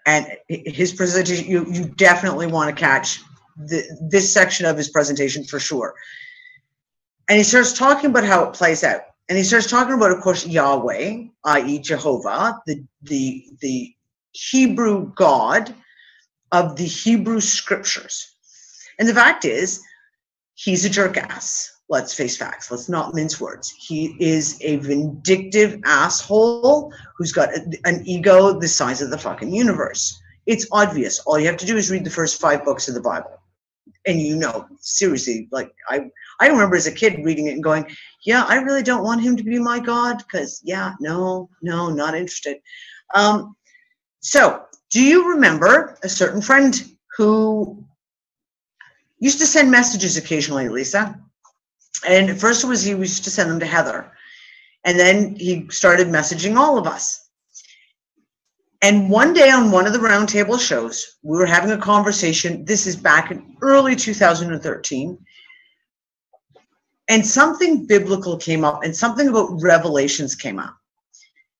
And his presentation, you definitely want to catch this section of his presentation for sure. And he starts talking about how it plays out. And he starts talking about, of course, Yahweh, i.e. Jehovah, the Hebrew God of the Hebrew scriptures. And the fact is, he's a jerk ass. Let's face facts. Let's not mince words. He is a vindictive asshole who's got an ego the size of the fucking universe. It's obvious. All you have to do is read the first 5 books of the Bible. And you know, seriously, like I remember as a kid reading it and going, yeah, I really don't want him to be my God because, yeah, no, not interested. So do you remember a certain friend who used to send messages occasionally, Lisa? And at first he used to send them to Heather. And then he started messaging all of us. And one day on one of the roundtable shows, we were having a conversation. This is back in early 2013. And something biblical came up and something about Revelations came up.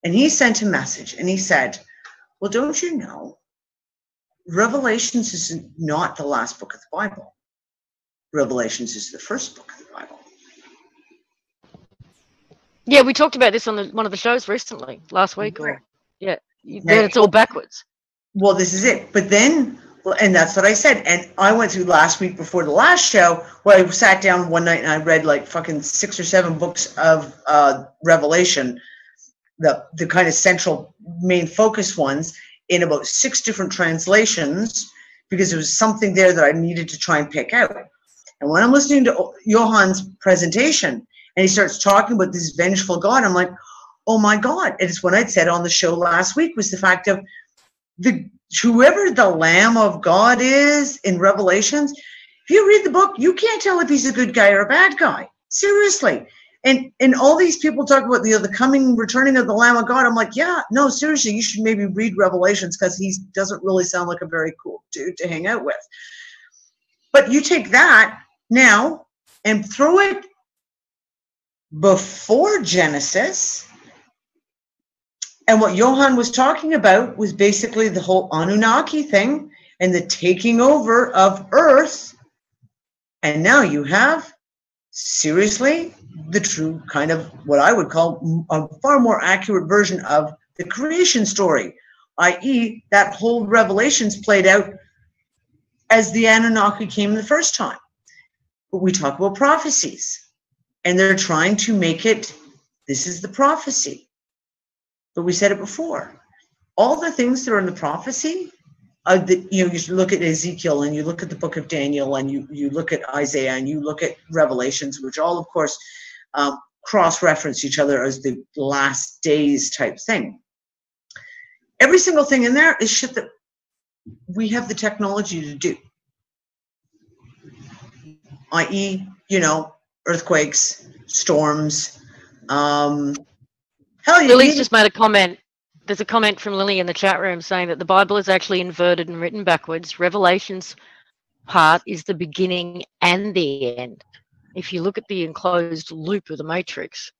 And he sent a message and he said, well, don't you know, Revelations is not the last book of the Bible. Revelations is the first book of the Bible. Yeah, we talked about this on one of the shows recently, last week. Right. Yeah, then it's all backwards. Well, this is it. But then, and that's what I said. And I went through last week before the last show where I sat down one night and I read like fucking 6 or 7 books of Revelation, the kind of central main focus ones in about 6 different translations because there was something there that I needed to try and pick out. And when I'm listening to Johan's presentation and he starts talking about this vengeful God, I'm like, oh my God. And it's when I'd said on the show last week was the fact of whoever the Lamb of God is in Revelations, if you read the book, you can't tell if he's a good guy or a bad guy. Seriously. And all these people talk about the coming, returning of the Lamb of God. I'm like, yeah, no, seriously, you should maybe read Revelations because he doesn't really sound like a very cool dude to hang out with. But you take that now and throw it before Genesis. And what Johan was talking about was basically the whole Anunnaki thing and the taking over of Earth. And now you have, seriously, the true kind of what I would call a far more accurate version of the creation story, i.e. that whole Revelations played out as the Anunnaki came the first time. But we talk about prophecies, and they're trying to make it, this is the prophecy. But we said it before. All the things that are in the prophecy, you look at Ezekiel and you look at the book of Daniel and you look at Isaiah and you look at Revelations, which all, of course, cross-reference each other as the last days type thing. Every single thing in there is shit that we have the technology to do. I.e., earthquakes, storms. Lily's just made a comment. There's a comment from Lily in the chat room saying that the Bible is actually inverted and written backwards. Revelations part is the beginning and the end. If you look at the enclosed loop of the matrix,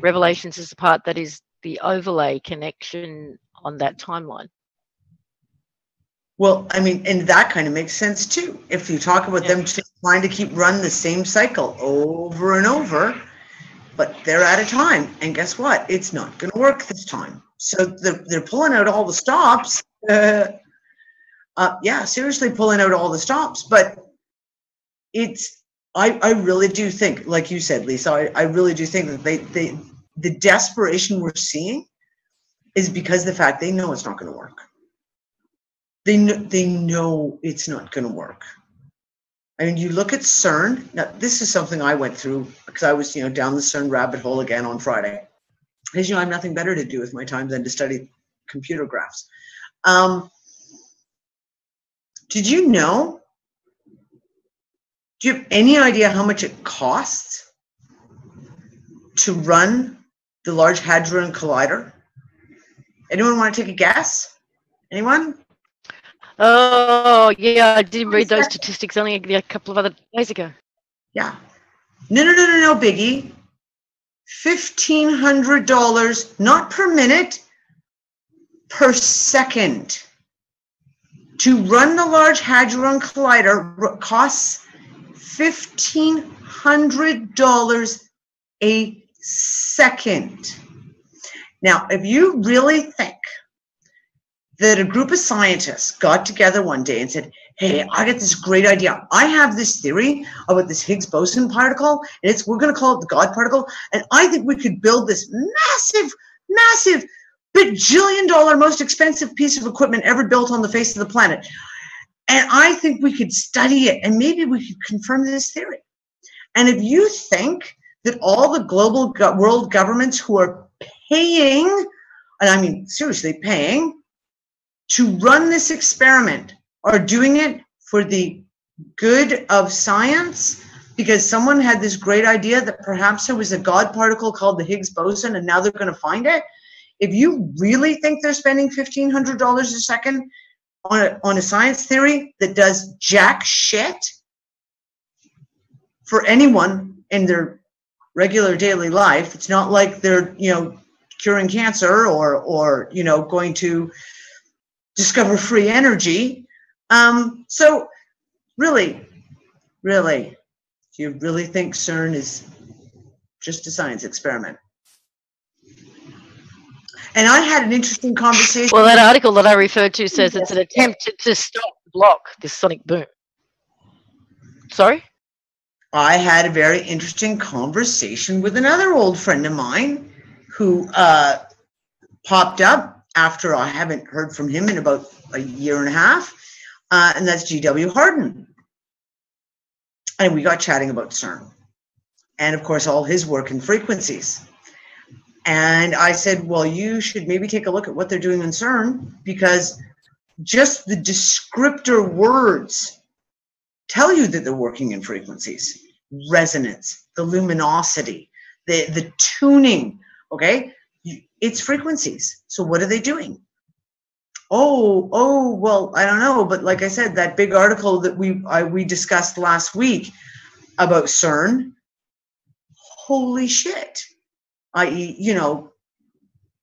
Revelations is the part that is the overlay connection on that timeline. Well, I mean, and that kind of makes sense too. If you talk about them trying to keep running the same cycle over and over, but they're out of time. And guess what? It's not going to work this time. So they're pulling out all the stops. Yeah, seriously, pulling out all the stops. But I really do think, like you said, Lisa, I really do think that the desperation we're seeing is because of the fact they know it's not going to work. They know it's not going to work. I mean, you look at CERN. Now, this is something I went through because I was, down the CERN rabbit hole again on Friday. As you know, I have nothing better to do with my time than to study computer graphs. Did you know? Do you have any idea how much it costs to run the Large Hadron Collider? Anyone want to take a guess? Anyone? Oh, yeah, I did read those statistics only a couple of other days ago. Yeah. No, Biggie. $1,500, not per minute, per second. To run the Large Hadron Collider costs $1,500 a second. Now, if you really think that a group of scientists got together one day and said, hey, I got this great idea. I have this theory about this Higgs boson particle, and we're going to call it the God particle, and I think we could build this massive, bajillion-dollar, most expensive piece of equipment ever built on the face of the planet. And I think we could study it, and maybe we could confirm this theory. And if you think that all the global world governments who are paying, and I mean seriously paying, to run this experiment are doing it for the good of science because someone had this great idea that perhaps there was a God particle called the Higgs boson and now they're going to find it. If you really think they're spending $1,500 a second on a science theory that does jack shit for anyone in their regular daily life, it's not like they're, curing cancer or going to discover free energy. So really, do you really think CERN is just a science experiment? And I had an interesting conversation. Well, that article that I referred to says it's an attempt to block this sonic boom. Sorry? I had a very interesting conversation with another old friend of mine who popped up after I haven't heard from him in about a year and a half, and that's G.W. Harden. And we got chatting about CERN and, of course, all his work in frequencies. And I said, well, you should maybe take a look at what they're doing in CERN because just the descriptor words tell you that they're working in frequencies. Resonance, the luminosity, the tuning, okay? It's frequencies. So what are they doing? Oh, well, I don't know. But like I said, that big article that we discussed last week about CERN, holy shit. I.e.,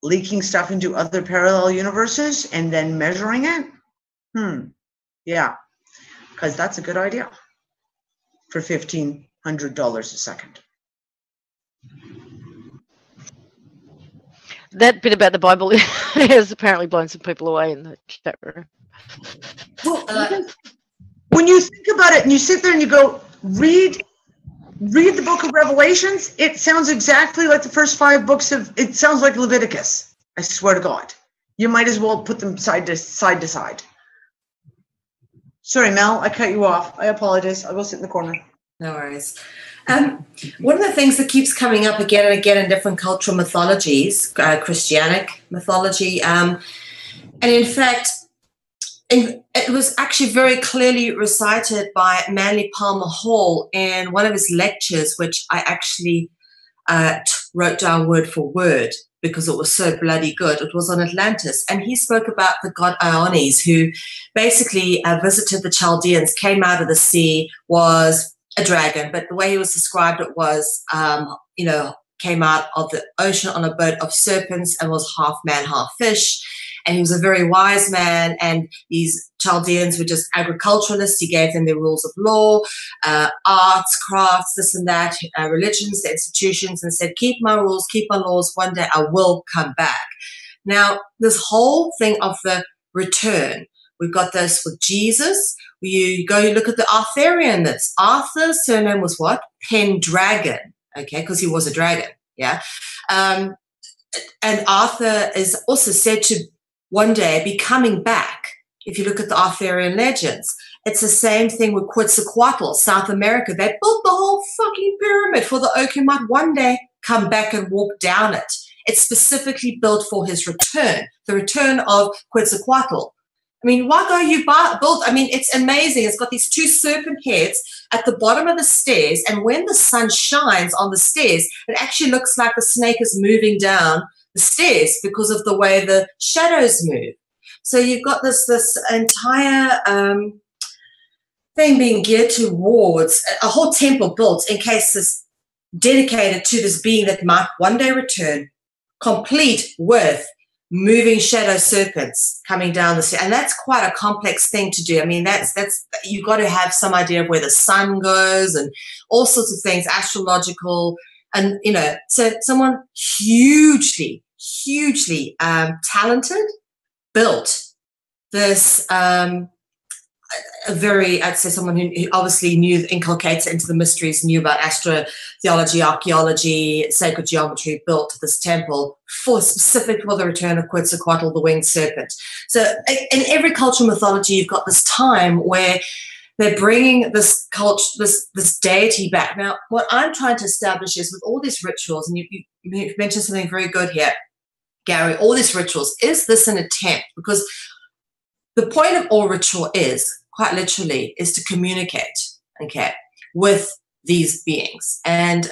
leaking stuff into other parallel universes and then measuring it? Yeah, because that's a good idea for $1,500 a second. That bit about the Bible has apparently blown some people away in the chat room. When you think about it and you sit there and you go, read the book of Revelations, it sounds exactly like the first 5 books it sounds like Leviticus. I swear to God. You might as well put them side to side. Sorry, Mel, I cut you off. I apologize. I'll go sit in the corner. No worries. One of the things that keeps coming up again and again in different cultural mythologies, Christianic mythology, and in fact, it was actually very clearly recited by Manly Palmer Hall in one of his lectures, which I actually wrote down word for word because it was so bloody good. It was on Atlantis. And he spoke about the god Iones, who basically visited the Chaldeans, came out of the sea, was a dragon. But the way he was described it was, came out of the ocean on a boat of serpents and was half man, half fish. and he was a very wise man, and these Chaldeans were just agriculturalists. He gave them their rules of law, arts, crafts, this and that, religions, the institutions, and said, keep my rules, keep my laws, one day I will come back. Now, this whole thing of the return, we've got this with Jesus. You look at the Arthurian myths. Arthur's surname was what? Pendragon, okay, because he was a dragon, yeah. And Arthur is also said to one day be coming back. If you look at the Arthurian legends, it's the same thing with Quetzalcoatl, South America. They built the whole fucking pyramid for the oak who might one day come back and walk down it. It's specifically built for his return, the return of Quetzalcoatl. I mean, why go you build? I mean, it's amazing. It's got these two serpent heads at the bottom of the stairs, and when the sun shines on the stairs, it actually looks like the snake is moving down the stairs because of the way the shadows move. So you've got this entire thing being geared towards a whole temple built in case this dedicated to this being that might one day return, complete with moving shadow serpents coming down the stairs. And that's quite a complex thing to do. I mean, that's you've got to have some idea of where the sun goes and all sorts of things, astrological, and so someone hugely talented built this I'd say someone who obviously inculcates into the mysteries, knew about astrotheology, archaeology, sacred geometry, built this temple specific for the return of Quetzalcoatl, the winged serpent. So in every cultural mythology, you've got this time where they're bringing this culture, this deity back. Now, what I'm trying to establish is with all these rituals, and you've mentioned something very good here, Gary, all these rituals, is this an attempt? Because the point of all ritual is, quite literally, is to communicate, okay, with these beings. And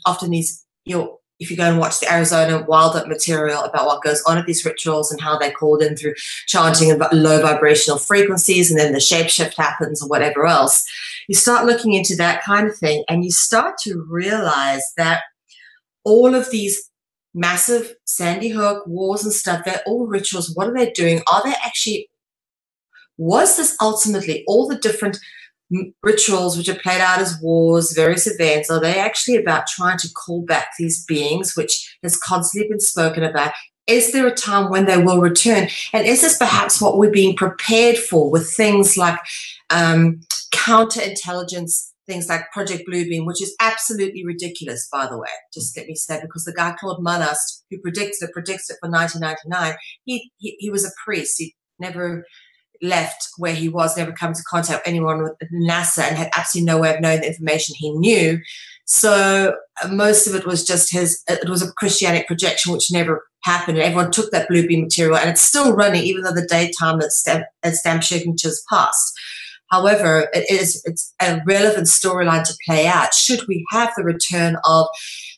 often if you go and watch the Arizona Wild Up material about what goes on at these rituals and how they're called in through chanting about low vibrational frequencies, and then the shapeshift happens or whatever else, you start looking into that kind of thing, and you start to realize that all of these massive Sandy Hook wars and stuff, they're all rituals. What are they doing? Are they actually... Was this ultimately all the different rituals which are played out as wars, various events, are they actually about trying to call back these beings, which has constantly been spoken about? Is there a time when they will return? And is this perhaps what we're being prepared for with things like counterintelligence, things like Project Bluebeam, which is absolutely ridiculous, by the way, just let me say, because the guy Claude Monast, who predicts it for 1999, he was a priest. He never left where he was, never come into contact with anyone with NASA, and had absolutely no way of knowing the information he knew. So most of it was just it was a Christianic projection, which never happened. And everyone took that Bluebeam material, and it's still running, even though the daytime that stamp signatures passed. However, it's a relevant storyline to play out. Should we have the return of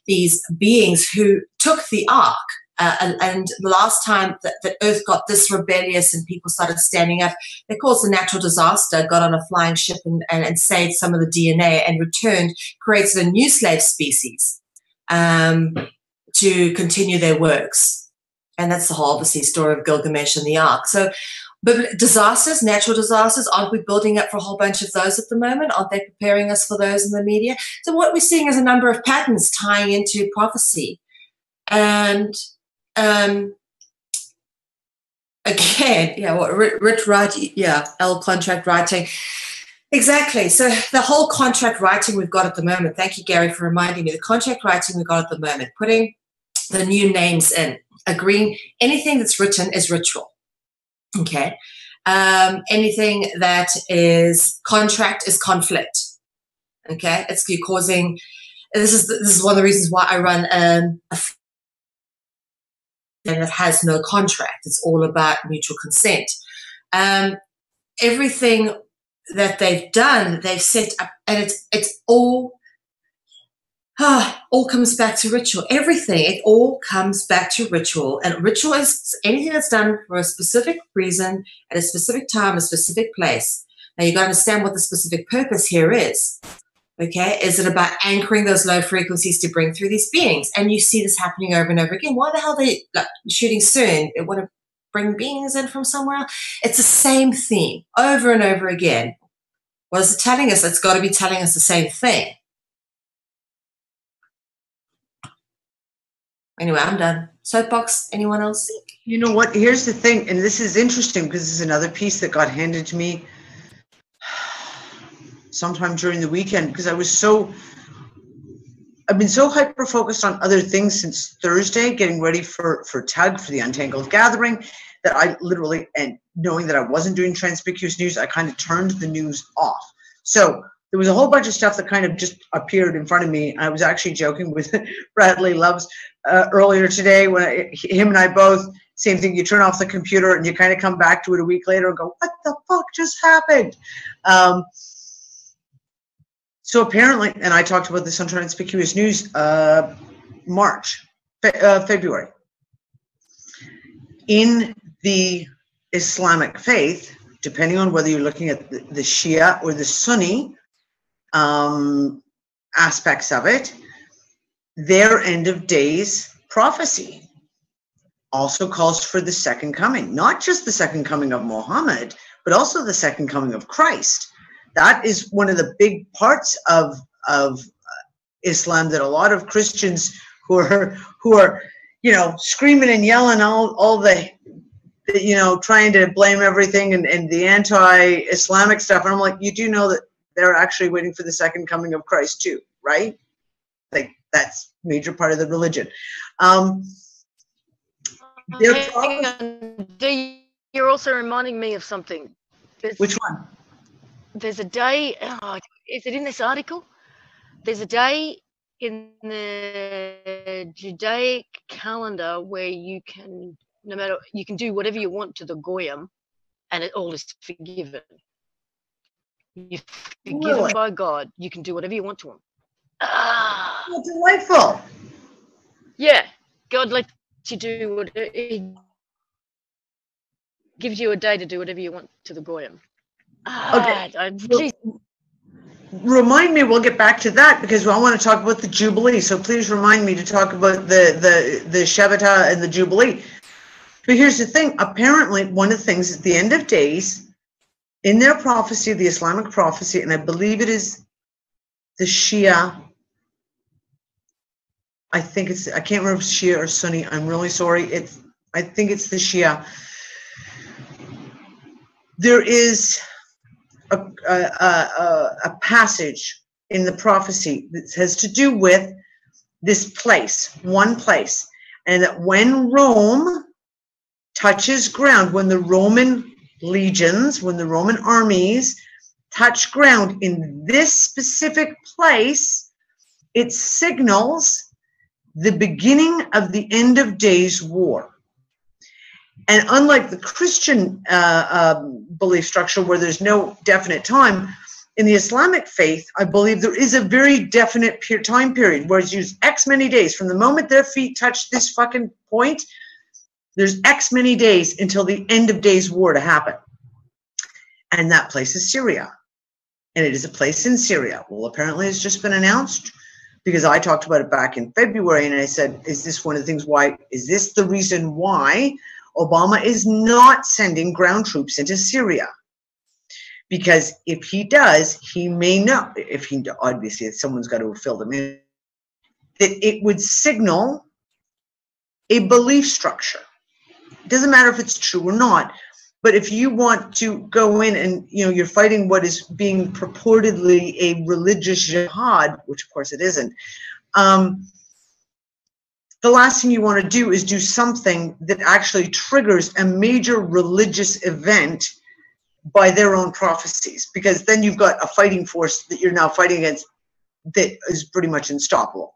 these beings who took the ark? And the last time that Earth got this rebellious and people started standing up, they caused a natural disaster, got on a flying ship and saved some of the DNA and returned, created a new slave species to continue their works. And that's the whole, obviously, story of Gilgamesh and the Ark. So, but disasters, natural disasters, aren't we building up for a whole bunch of those at the moment? Aren't they preparing us for those in the media? So what we're seeing is a number of patterns tying into prophecy. And again, yeah, what Rich writing, yeah, contract writing. Exactly. So the whole contract writing we've got at the moment, thank you, Gary, for reminding me, the contract writing we've got at the moment, putting the new names in, agreeing anything that's written is ritual. Okay. Anything that is contract is conflict. Okay. It's you're causing, this is one of the reasons why I run a that has no contract. It's all about mutual consent. Everything that they've done, they've set up, and it's all comes back to ritual. Everything, it all comes back to ritual. And ritual is anything that's done for a specific reason, at a specific time, a specific place. Now, you've got to understand what the specific purpose here is. Okay, is it about anchoring those low frequencies to bring through these beings? And you see this happening over and over again. Why the hell are they shooting CERN? bring beings in from somewhere. It's the same theme over and over again. What is it telling us? It's got to be telling us the same thing. Anyway, I'm done. Soapbox, anyone else? You know what? Here's the thing, and this is interesting because this is another piece that got handed to me sometime during the weekend, because I've been so hyper focused on other things since Thursday, getting ready for TUG, for the Untangled Gathering, that I literally, and knowing that I wasn't doing Transpicuous News, I kind of turned the news off. So there was a whole bunch of stuff that kind of just appeared in front of me. I was actually joking with Bradley Loves earlier today when him and I both, same thing, you turn off the computer and you kind of come back to it a week later and go, what the fuck just happened? So apparently, and I talked about this on Transpicuous News, February. In the Islamic faith, depending on whether you're looking at the Shia or the Sunni aspects of it, their end of days prophecy also calls for the second coming, not just the second coming of Muhammad, but also the second coming of Christ. That is one of the big parts of Islam that a lot of Christians who are screaming and yelling all the trying to blame everything and the anti-Islamic stuff. And I'm like, you do know that they're actually waiting for the second coming of Christ too, right? Like, that's a major part of the religion. You're also reminding me of something. Which one? There's a day, is it in this article? There's a day in the Judaic calendar where you can do whatever you want to the Goyim and it all is forgiven. You're forgiven by God. You can do whatever you want to them. Oh, delightful. Yeah. God lets you do whatever. He gives you a day to do whatever you want to the Goyim. Okay. Remind me, we'll get back to that because I want to talk about the Jubilee. So please remind me to talk about the Shemitah and the Jubilee. But here's the thing. Apparently, one of the things at the end of days, in their prophecy, the Islamic prophecy, and I believe it is the Shia, I can't remember if it's Shia or Sunni. I'm really sorry. I think it's the Shia. There is a passage in the prophecy that has to do with this place, one place, and that when Rome touches ground, when the Roman legions, when the Roman armies touch ground in this specific place, it signals the beginning of the end of days war. And unlike the Christian belief structure where there's no definite time, in the Islamic faith, I believe there is a very definite time period where it's used X many days. From the moment their feet touch this fucking point, there's X many days until the end of days war to happen. And that place is Syria. And it is a place in Syria. Well, apparently it's just been announced because I talked about it back in February and I said, is this one of the things is this the reason why Obama is not sending ground troops into Syria? Because if he does, he may not, obviously someone's got to fill them in, that it would signal a belief structure. It doesn't matter if it's true or not, but if you want to go in and, you're fighting what is being purportedly a religious jihad, which of course it isn't, the last thing you want to do is do something that actually triggers a major religious event by their own prophecies, because then you've got a fighting force that you're now fighting against that is pretty much unstoppable.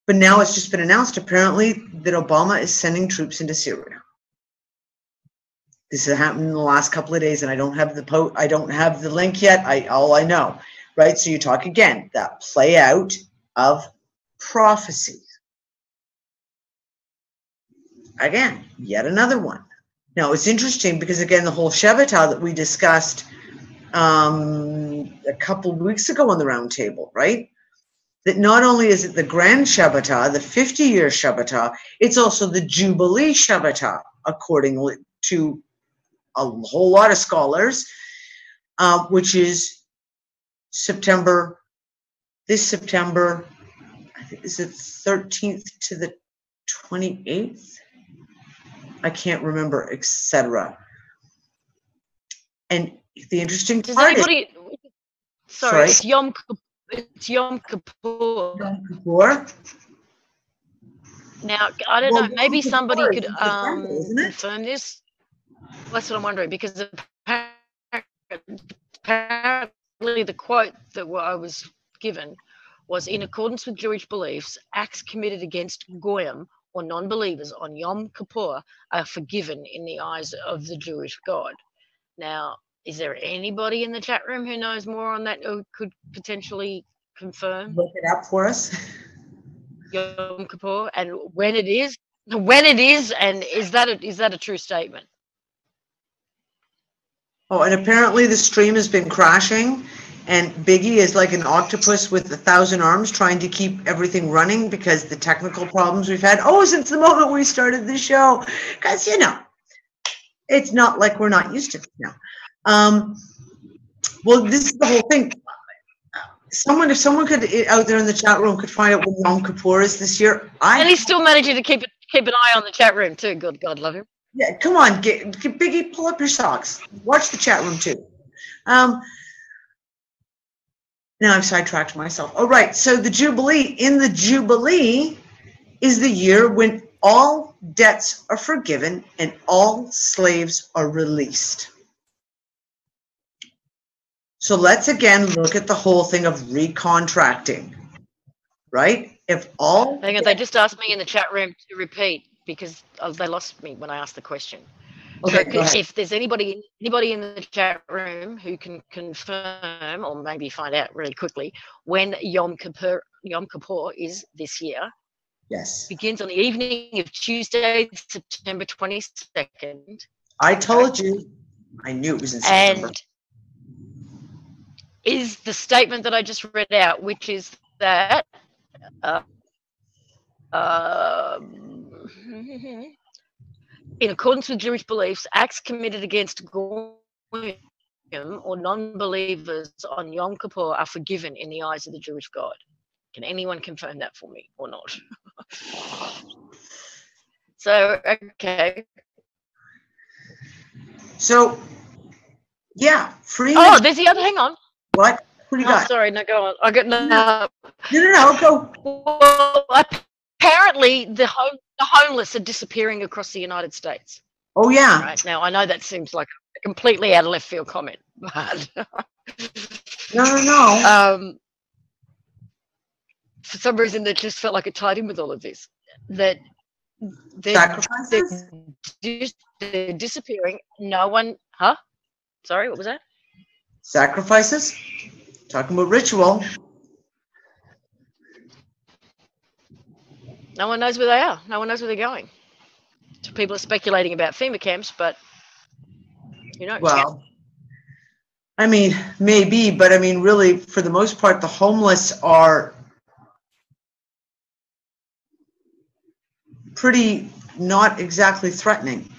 But now it's just been announced, apparently, that Obama is sending troops into Syria. This has happened in the last couple of days, and I don't have the link yet. All I know, right? So you talk again, that play out of prophecy. Again, yet another one. Now, it's interesting because, again, the whole Shemitah that we discussed a couple of weeks ago on the round table, right? That not only is it the Grand Shemitah, the 50-year Shemitah, it's also the Jubilee Shemitah accordingly to a whole lot of scholars, which is this September, I think is it 13th to the 28th? I can't remember, etc. And the interesting part is, sorry, it's Yom Kippur. Yom Kippur. Now, I don't know, maybe Yom somebody Kippur could is in December, isn't it? confirm this. That's what I'm wondering, because apparently the quote that I was given was, in accordance with Jewish beliefs, acts committed against Goyim or non-believers on Yom Kippur are forgiven in the eyes of the Jewish God. Now, is there anybody in the chat room who knows more on that or could potentially confirm? Look it up for us. Yom Kippur, and when it is, and is that a true statement? Oh, and apparently the stream has been crashing, and Biggie is like an octopus with 1,000 arms trying to keep everything running because the technical problems we've had. Oh, since the moment we started the show, because it's not like we're not used to it now. Well, this is the whole thing. If someone could out there in the chat room could find out what Yom Kippur is this year. And he's still managing to keep an eye on the chat room too. Good God, love him. Yeah, come on, get Biggie, pull up your socks. Watch the chat room too. Now I've sidetracked myself. Oh, right. So the Jubilee, in the Jubilee is the year when all debts are forgiven and all slaves are released. So let's again look at the whole thing of recontracting, right? Hang on, they just asked me in the chat room to repeat because they lost me when I asked the question. Okay, so if there's anybody in the chat room who can confirm or maybe find out really quickly when Yom Kippur is this year. Yes. Begins on the evening of Tuesday, September 22nd. I told you. I knew it was in September. And is the statement that I just read out, which is that in accordance with Jewish beliefs, acts committed against Goyim or non-believers on Yom Kippur are forgiven in the eyes of the Jewish God. Can anyone confirm that for me or not? So, okay. So, yeah, free. Oh, there's the other. Hang on. What? What do you got? Sorry, no, go on. I got no. No, go. Well, apparently the homeless are disappearing across the United States. Oh yeah. Right now, I know that seems like a completely out of left field comment, but no. For some reason, that just felt like it tied in with all of this. That sacrifices. They're disappearing. No one. Huh? Sorry, what was that? Sacrifices. Talking about ritual. No one knows where they are. No one knows where they're going. So people are speculating about FEMA camps, but Well, I mean, maybe, but I mean, really, for the most part, the homeless are pretty not exactly threatening.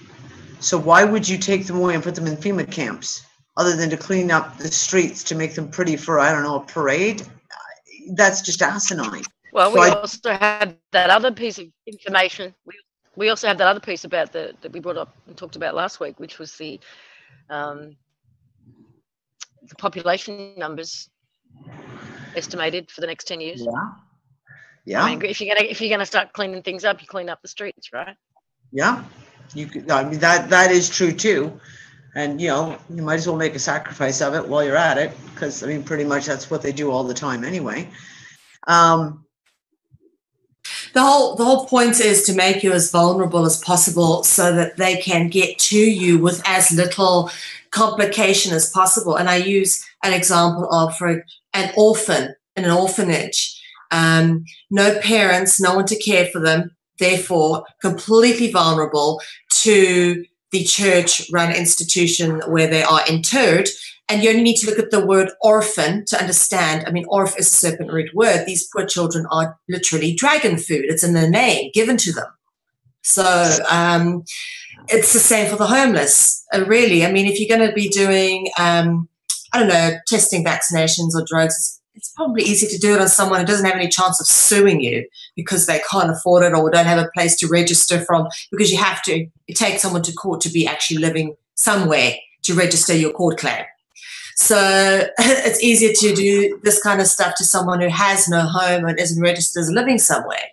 So why would you take them away and put them in FEMA camps, other than to clean up the streets to make them pretty for, I don't know, a parade? That's just asinine. Well, we also have that other piece of information. We also have that other piece about that we brought up and talked about last week, which was the population numbers estimated for the next 10 years. Yeah. I mean, if you're gonna start cleaning things up, you clean up the streets, right? Yeah. I mean, that is true too. And, you might as well make a sacrifice of it while you're at it, because, I mean, pretty much that's what they do all the time anyway. The whole point is to make you as vulnerable as possible so that they can get to you with as little complication as possible. And I use an example of an orphan in an orphanage. No parents, no one to care for them, therefore completely vulnerable to the church-run institution where they are interred. And you only need to look at the word orphan to understand. I mean, orph is a serpent root word. These poor children are literally dragon food. It's in their name, given to them. So it's the same for the homeless, really. I mean, if you're going to be doing, I don't know, testing vaccinations or drugs, it's probably easy to do it on someone who doesn't have any chance of suing you because they can't afford it or don't have a place to register from, because you have to take someone to court to be actually living somewhere to register your court claim. So it's easier to do this kind of stuff to someone who has no home and isn't registered as living somewhere.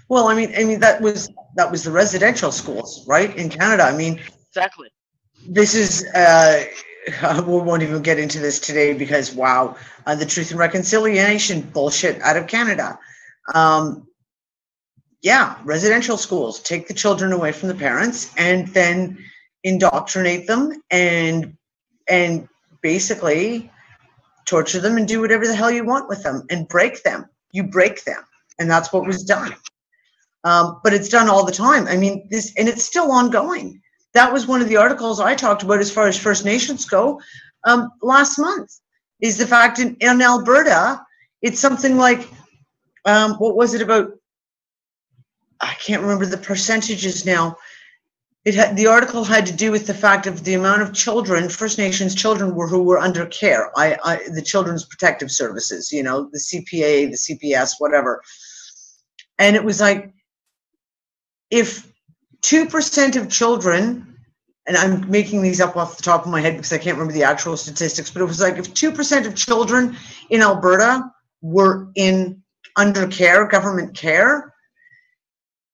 Well, I mean that was the residential schools, right, in Canada. I mean, exactly. This is we won't even get into this today because wow, the Truth and Reconciliation bullshit out of Canada. Yeah, residential schools take the children away from the parents and then indoctrinate them and basically torture them and do whatever the hell you want with them and break them. You break them, and that's what was done. But it's done all the time. I mean, and it's still ongoing. That was one of the articles I talked about as far as First Nations go last month, is the fact in Alberta, it's something like, what was it about? I can't remember the percentages now. The article had to do with the fact of the amount of children, First Nations children who were under care, the Children's Protective Services, you know, the CPA, the CPS, whatever. And it was like, if 2% of children, and I'm making these up off the top of my head because I can't remember the actual statistics, but it was like if 2% of children in Alberta were under care, government care,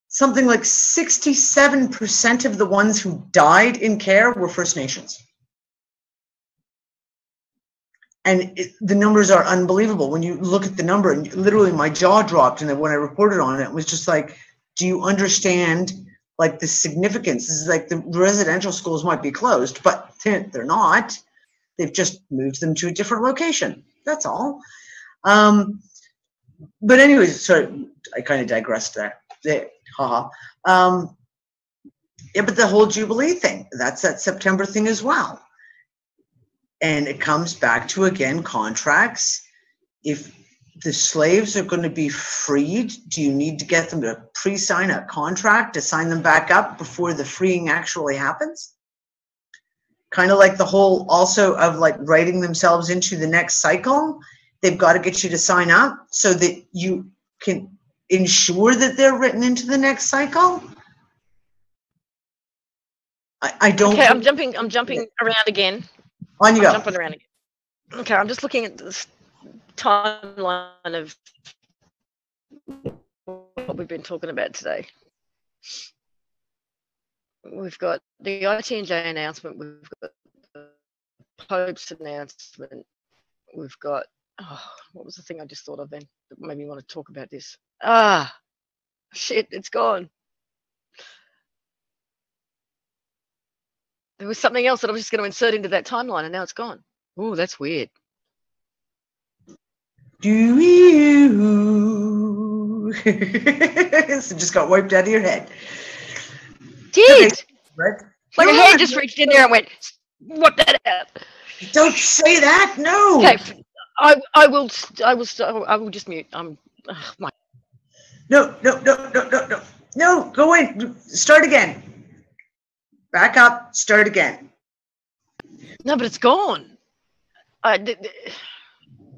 something like 67% of the ones who died in care were First Nations. And the numbers are unbelievable. When you look at the number, and literally my jaw dropped, and then when I reported on it, it was just like, do you understand like the significance? This is like the residential schools might be closed, but they're not. They've just moved them to a different location. That's all. But anyways, sorry, I kind of digressed there. Yeah, but the whole Jubilee thing, that's that September thing as well. And it comes back to, again, contracts. If the slaves are going to be freed, do you need to get them to pre-sign a contract to sign them back up before the freeing actually happens? Kind of like the whole also of like writing themselves into the next cycle. They've got to get you to sign up so that you can ensure that they're written into the next cycle. I don't. Okay, I'm jumping around again. On you go. Jumping around again. Okay, I'm just looking at this timeline of what we've been talking about today. We've got the ITNJ announcement, we've got the Pope's announcement, we've got, what was the thing I just thought of then that made me want to talk about this? Shit, it's gone. There was something else that I was just going to insert into that timeline, and now it's gone. Oh, that's weird. Do you? So just got wiped out of your head. Did. Right? Like a hand just reached in there and went, what that out. Don't say that, no. Okay, I will just mute. My. No, go in. Start again. Back up, start again. No, but it's gone.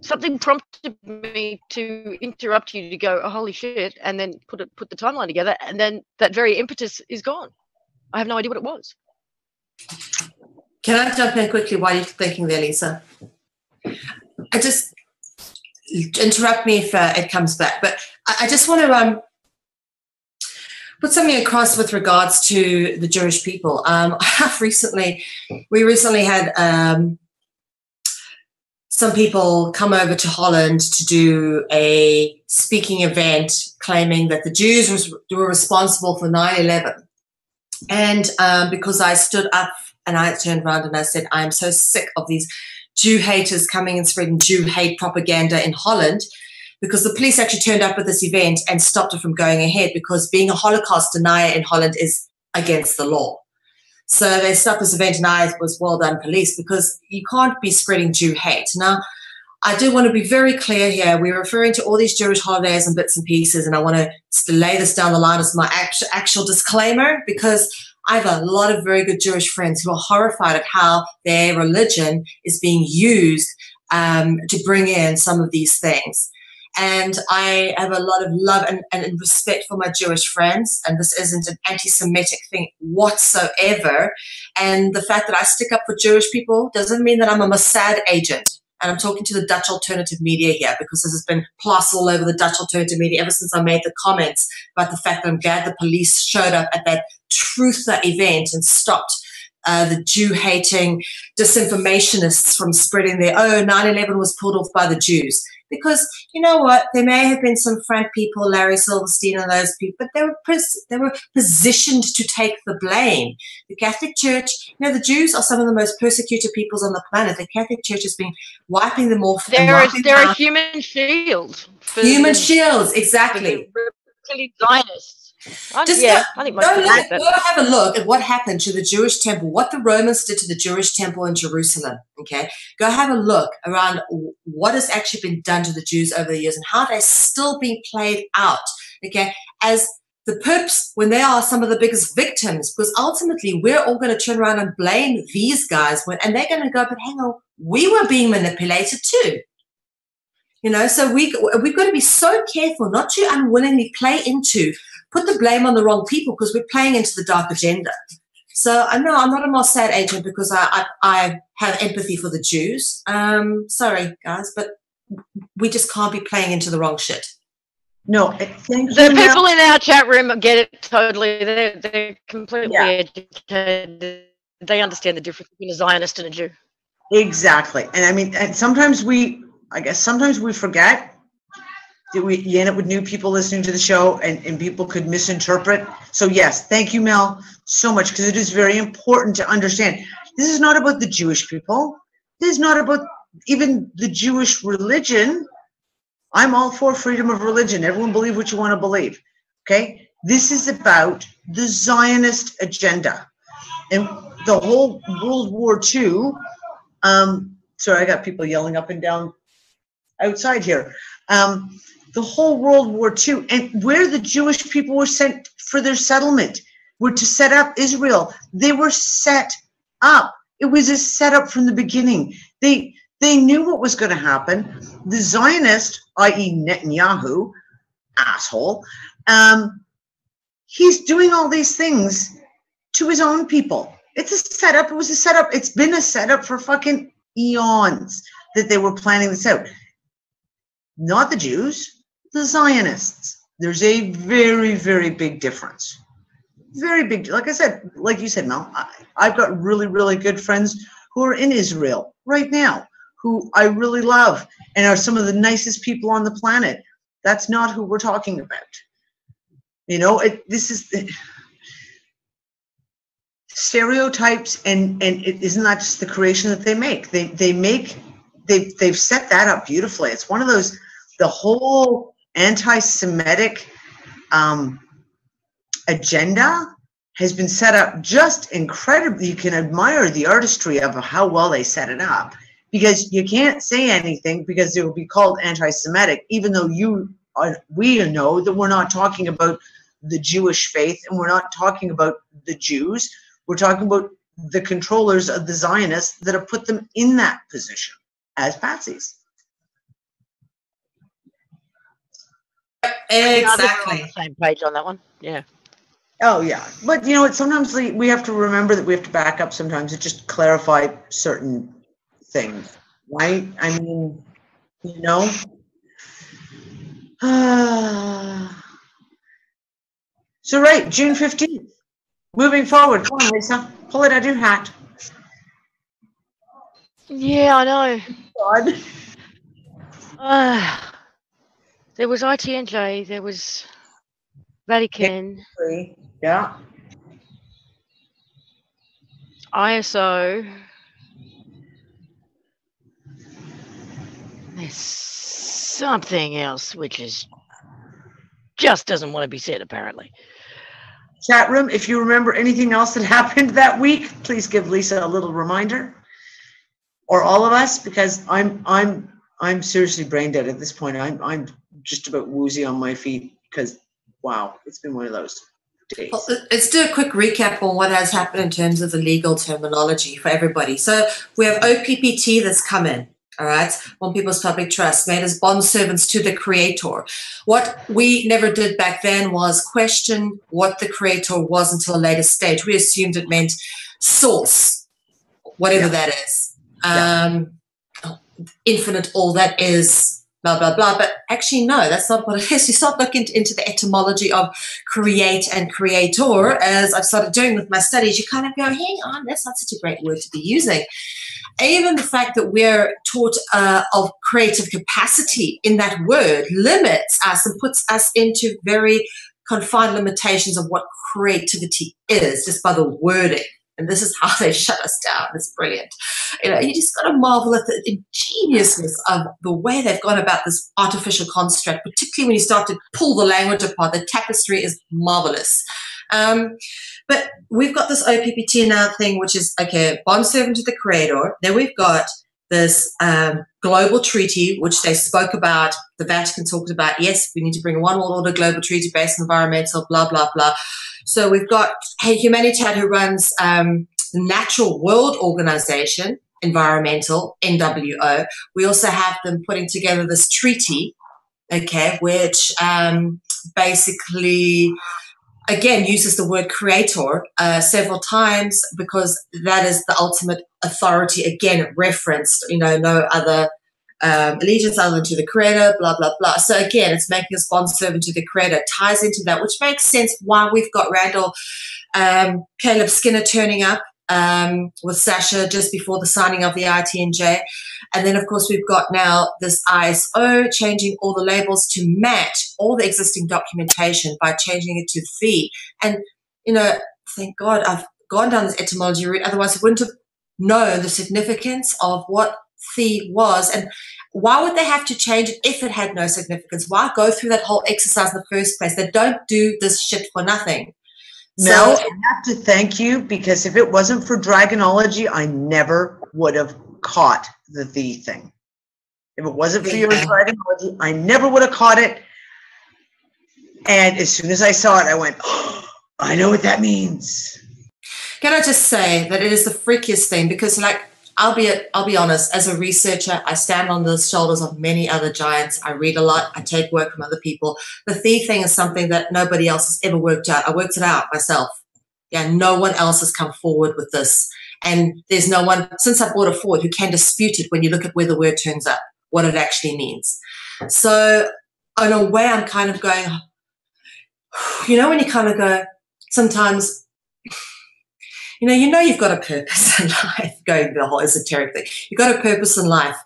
Something prompted me to interrupt you to go, oh, holy shit, and then put the timeline together, and then that very impetus is gone. I have no idea what it was. Can I jump in quickly while you're thinking there, Lisa? I just interrupt me if it comes back, but I just want to put something across with regards to the Jewish people. We recently had some people come over to Holland to do a speaking event claiming that the Jews were responsible for 9/11. And because I stood up and I turned around and I said, I am so sick of these Jew haters coming and spreading Jew hate propaganda in Holland, because the police actually turned up at this event and stopped it from going ahead, because being a Holocaust denier in Holland is against the law. So they stopped this event, and I was, well done, police, because you can't be spreading Jew hate. Now, I do want to be very clear here. We're referring to all these Jewish holidays and bits and pieces, and I want to lay this down the line as my actual disclaimer, because I have a lot of very good Jewish friends who are horrified at how their religion is being used to bring in some of these things. And I have a lot of love and respect for my Jewish friends, and this isn't an anti-Semitic thing whatsoever. And the fact that I stick up for Jewish people doesn't mean that I'm a Mossad agent. And I'm talking to the Dutch alternative media here, because this has been plastered all over the Dutch alternative media ever since I made the comments about the fact that I'm glad the police showed up at that Truther event and stopped the Jew-hating disinformationists from spreading their, 9/11 was pulled off by the Jews. Because, you know what, there may have been some frank people, Larry Silverstein and those people, but they were positioned to take the blame. The Catholic Church, the Jews are some of the most persecuted peoples on the planet. The Catholic Church has been wiping them off. They're a human shield. Human shields, exactly. Zionists. I think most people get that. Go have a look at what happened to the Jewish temple, what the Romans did to the Jewish temple in Jerusalem, okay? Go have a look around what has actually been done to the Jews over the years and how they're still being played out, okay, as the perps when they are some of the biggest victims, because ultimately we're all going to turn around and blame these guys, and they're going to go, but hang on, we were being manipulated too. So we've got to be so careful not to unwillingly put the blame on the wrong people, because we're playing into the dark agenda. So I know I'm not a Mossad agent because I have empathy for the Jews. Sorry, guys, but we just can't be playing into the wrong shit. No, thank you. The people in our chat room get it totally. They're completely educated. They understand the difference between a Zionist and a Jew. Exactly. And I mean, and sometimes we forget that you end up with new people listening to the show, and people could misinterpret. So yes, thank you, Mel, so much, because it is very important to understand. This is not about the Jewish people. This is not about even the Jewish religion. I'm all for freedom of religion. Everyone believe what you want to believe. Okay? This is about the Zionist agenda. And the whole World War II, sorry, I got people yelling up and down outside here. The whole World War II, and where the Jewish people were sent for their settlement, were to set up Israel. They were set up. It was a setup from the beginning. They knew what was going to happen. The Zionist, i.e. Netanyahu, asshole, he's doing all these things to his own people. It's a setup. It was a setup. It's been a setup for fucking eons that they were planning this out. Not the Jews, the Zionists. There's a very, very big difference. Very big. Like I said, like you said, Mel, I've got really, really good friends who are in Israel right now, who I really love and are some of the nicest people on the planet. That's not who we're talking about. This is stereotypes, and it isn't that just the creation that they make. They've set that up beautifully. It's one of those, the whole anti-Semitic agenda has been set up just incredibly. You can admire the artistry of how well they set it up, because you can't say anything because it will be called anti-Semitic, even though we know that we're not talking about the Jewish faith and we're not talking about the Jews. We're talking about the controllers of the Zionists that have put them in that position as patsies. Exactly. We're on the same page on that one. Yeah. Oh yeah, but sometimes we have to remember that we have to back up sometimes to just clarify certain things, right? I mean, So right, June 15th. Moving forward, come on, Lisa, pull it out of your hat. Yeah, I know. God. There was ITNJ, there was Vatican, yeah, ISO. There's something else which just doesn't want to be said, apparently. Chat room, if you remember anything else that happened that week, please give Lisa a little reminder, or all of us, because I'm I'm seriously brain dead at this point. I'm just about woozy on my feet because, wow, it's been one of those days. Well, let's do a quick recap on what has happened in terms of the legal terminology for everybody. So we have OPPT that's come in, all right, on people's public trust, made as bond servants to the creator. What we never did back then was question what the creator was until a later stage. We assumed it meant source, whatever that is. Infinite, all that is, blah, blah, blah. But actually, no, that's not what it is. You start looking into the etymology of create and creator, as I've started doing with my studies, you kind of go, hang on, that's not such a great word to be using. Even the fact that we're taught of creative capacity in that word limits us and puts us into very confined limitations of what creativity is, just by the wording. And this is how they shut us down. It's brilliant. You know, you just got to marvel at the ingeniousness of the way they've gone about this artificial construct, particularly when you start to pull the language apart. The tapestry is marvelous. But we've got this OPPT now thing, which is, okay, bond servant to the creator. Then we've got this global treaty, which they spoke about, the Vatican talked about, yes, we need to bring a one world order global treaty based on environmental, blah, blah, blah. So we've got Humanitad, who runs the Natural World Organization, environmental, NWO. We also have them putting together this treaty, okay, which basically, again, uses the word creator several times because that is the ultimate authority, again, referenced, you know, no other allegiance other than to the creator, blah, blah, blah. So again, it's making us bond servant to the creator. It ties into that, which makes sense why we've got Randall Caleb Skinner turning up with Sasha just before the signing of the ITNJ. And then, of course, we've got now this ISO changing all the labels to match all the existing documentation by changing it to the. And, you know, thank God I've gone down this etymology route. Otherwise, I wouldn't have known the significance of what the was. And why would they have to change it if it had no significance? Why go through that whole exercise in the first place? They don't do this shit for nothing. Mel, I have to thank you, because if it wasn't for Dragonology, I never would have caught the thing. If it wasn't for your Dragonology, I never would have caught it. And as soon as I saw it, I went, oh, I know what that means. Can I just say that it is the freakiest thing, because, like, I'll be honest, as a researcher, I stand on the shoulders of many other giants. I read a lot. I take work from other people. The thing is something that nobody else has ever worked out. I worked it out myself. Yeah, no one else has come forward with this. And there's no one, since I brought it forward, who can dispute it when you look at where the word turns up, what it actually means. So in a way, I'm kind of going, you know, when you kind of go, sometimes, you know you've got a purpose in life, going the whole esoteric thing. You've got a purpose in life.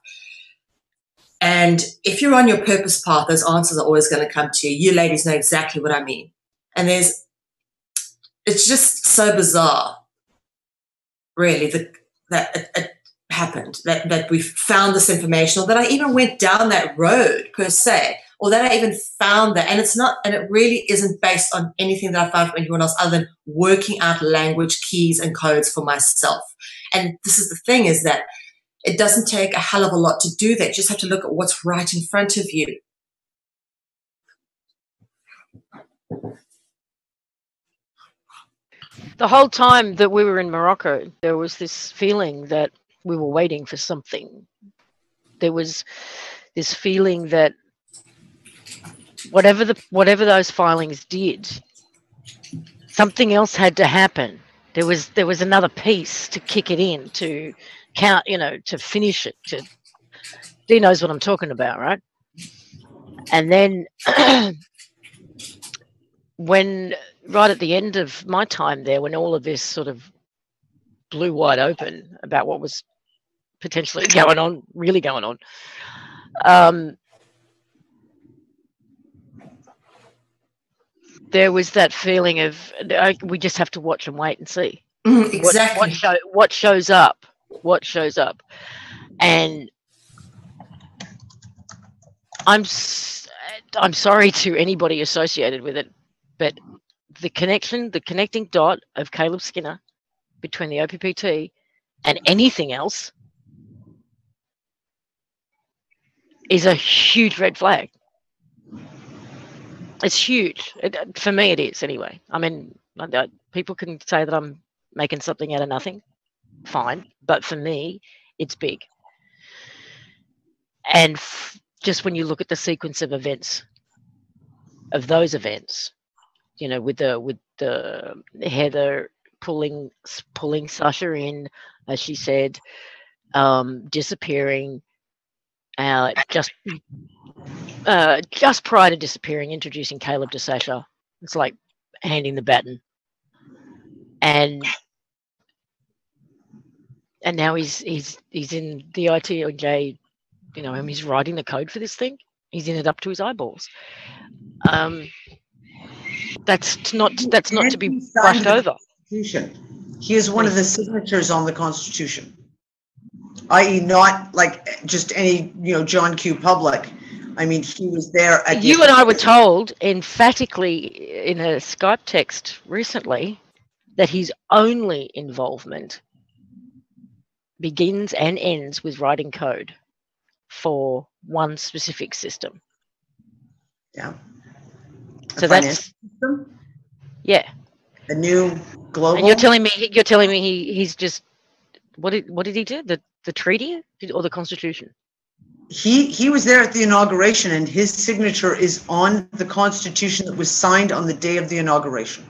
And if you're on your purpose path, those answers are always going to come to you. You ladies know exactly what I mean. And it's just so bizarre, really, that it happened, that we found this information, or that I even went down that road per se, or that I even found that. And it really isn't based on anything that I found from anyone else other than working out language keys and codes for myself. And this is the thing, is that it doesn't take a hell of a lot to do that. You just have to look at what's right in front of you. The whole time that we were in Morocco, there was this feeling that we were waiting for something. There was this feeling that whatever those filings did, something else had to happen. There was another piece to kick it in, to count, to finish it. Dee knows what I'm talking about, right? And then when right at the end of my time there, when all of this sort of blew wide open about what was potentially really going on, there was that feeling of we just have to watch and wait and see exactly what shows up, and I'm sorry to anybody associated with it, but the connecting dot of Caleb Skinner between the OPPT and anything else is a huge red flag. It's huge. For me, it is anyway. I mean, people can say that I'm making something out of nothing. Fine. But for me, it's big. And just when you look at the sequence of events, of those events, you know, with the Heather pulling Sasha in, as she said, disappearing, just prior to disappearing, introducing Caleb to Sasha. It's like handing the baton, and now he's in the ITNJ, you know, and he's writing the code for this thing. He's in it up to his eyeballs. That's not to be brushed over. He is one of the signatures on the Constitution, i.e., not like just any, you know, John Q. Public. I mean, he was there. You and I were told emphatically in a Skype text recently that his only involvement begins and ends with writing code for one specific system. Yeah. So that's system? Yeah. A new global. And you're telling me he's just what did he do? The treaty or the Constitution? He was there at the inauguration, and his signature is on the Constitution that was signed on the day of the inauguration.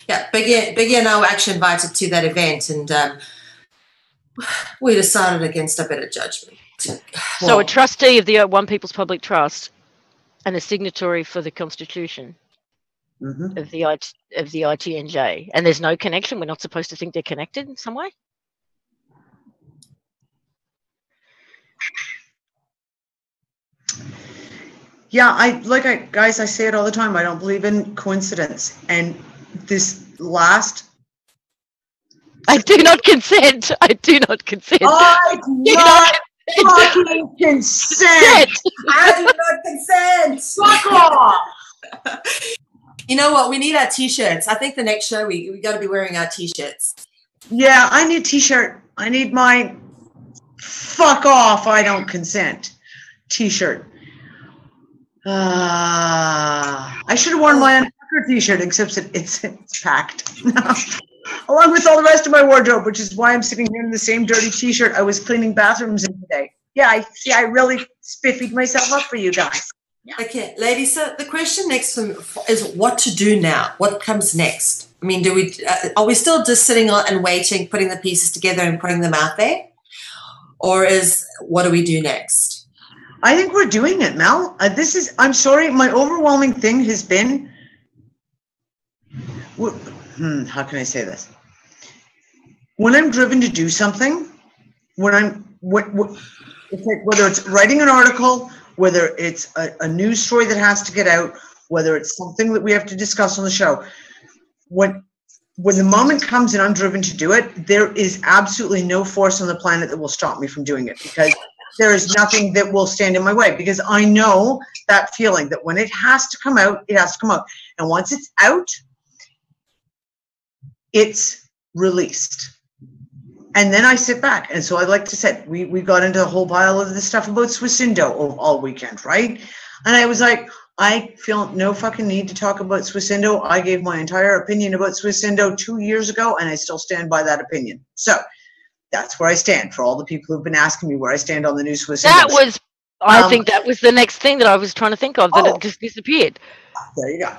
Yeah, Big Ear now actually invited to that event, and we decided against a better judgment. So a trustee of the One People's Public Trust and a signatory for the Constitution of the ITNJ, and there's no connection. We're not supposed to think they're connected in some way. Yeah, guys, I say it all the time. I don't believe in coincidence. And this last... I do not consent. I do not consent. I do not fucking consent. I do not consent. Fuck off. You know what? We need our T-shirts. I think the next show we got to be wearing our T-shirts. Yeah, I need a T-shirt. I need my fuck off, I don't consent T-shirt. I should have worn my Unfucker T-shirt, except it's packed. Along with all the rest of my wardrobe, which is why I'm sitting here in the same dirty T-shirt I was cleaning bathrooms in today. Yeah, I really spiffied myself up for you guys. Yeah. Okay, ladies, so the question next is what to do now? What comes next? I mean, are we still just sitting and waiting, putting the pieces together and putting them out there? Or what do we do next? I think we're doing it, Mel. I'm sorry, my overwhelming thing has been, how can I say this? When I'm driven to do something, it's like whether it's writing an article, whether it's a news story that has to get out, whether it's something that we have to discuss on the show, when the moment comes and I'm driven to do it, there is absolutely no force on the planet that will stop me from doing it, because there is nothing that will stand in my way, because I know that feeling that when it has to come out, it has to come out. And once it's out, it's released. And then I sit back. And so I like to say, we got into a whole pile of the stuff about Swisindo all weekend, right? And I was like, I feel no fucking need to talk about Swisindo. I gave my entire opinion about Swisindo 2 years ago, and I still stand by that opinion. So that's where I stand for all the people who've been asking me where I stand on the new Swisindo. I think that was the next thing that I was trying to think of, that it just disappeared. There you go.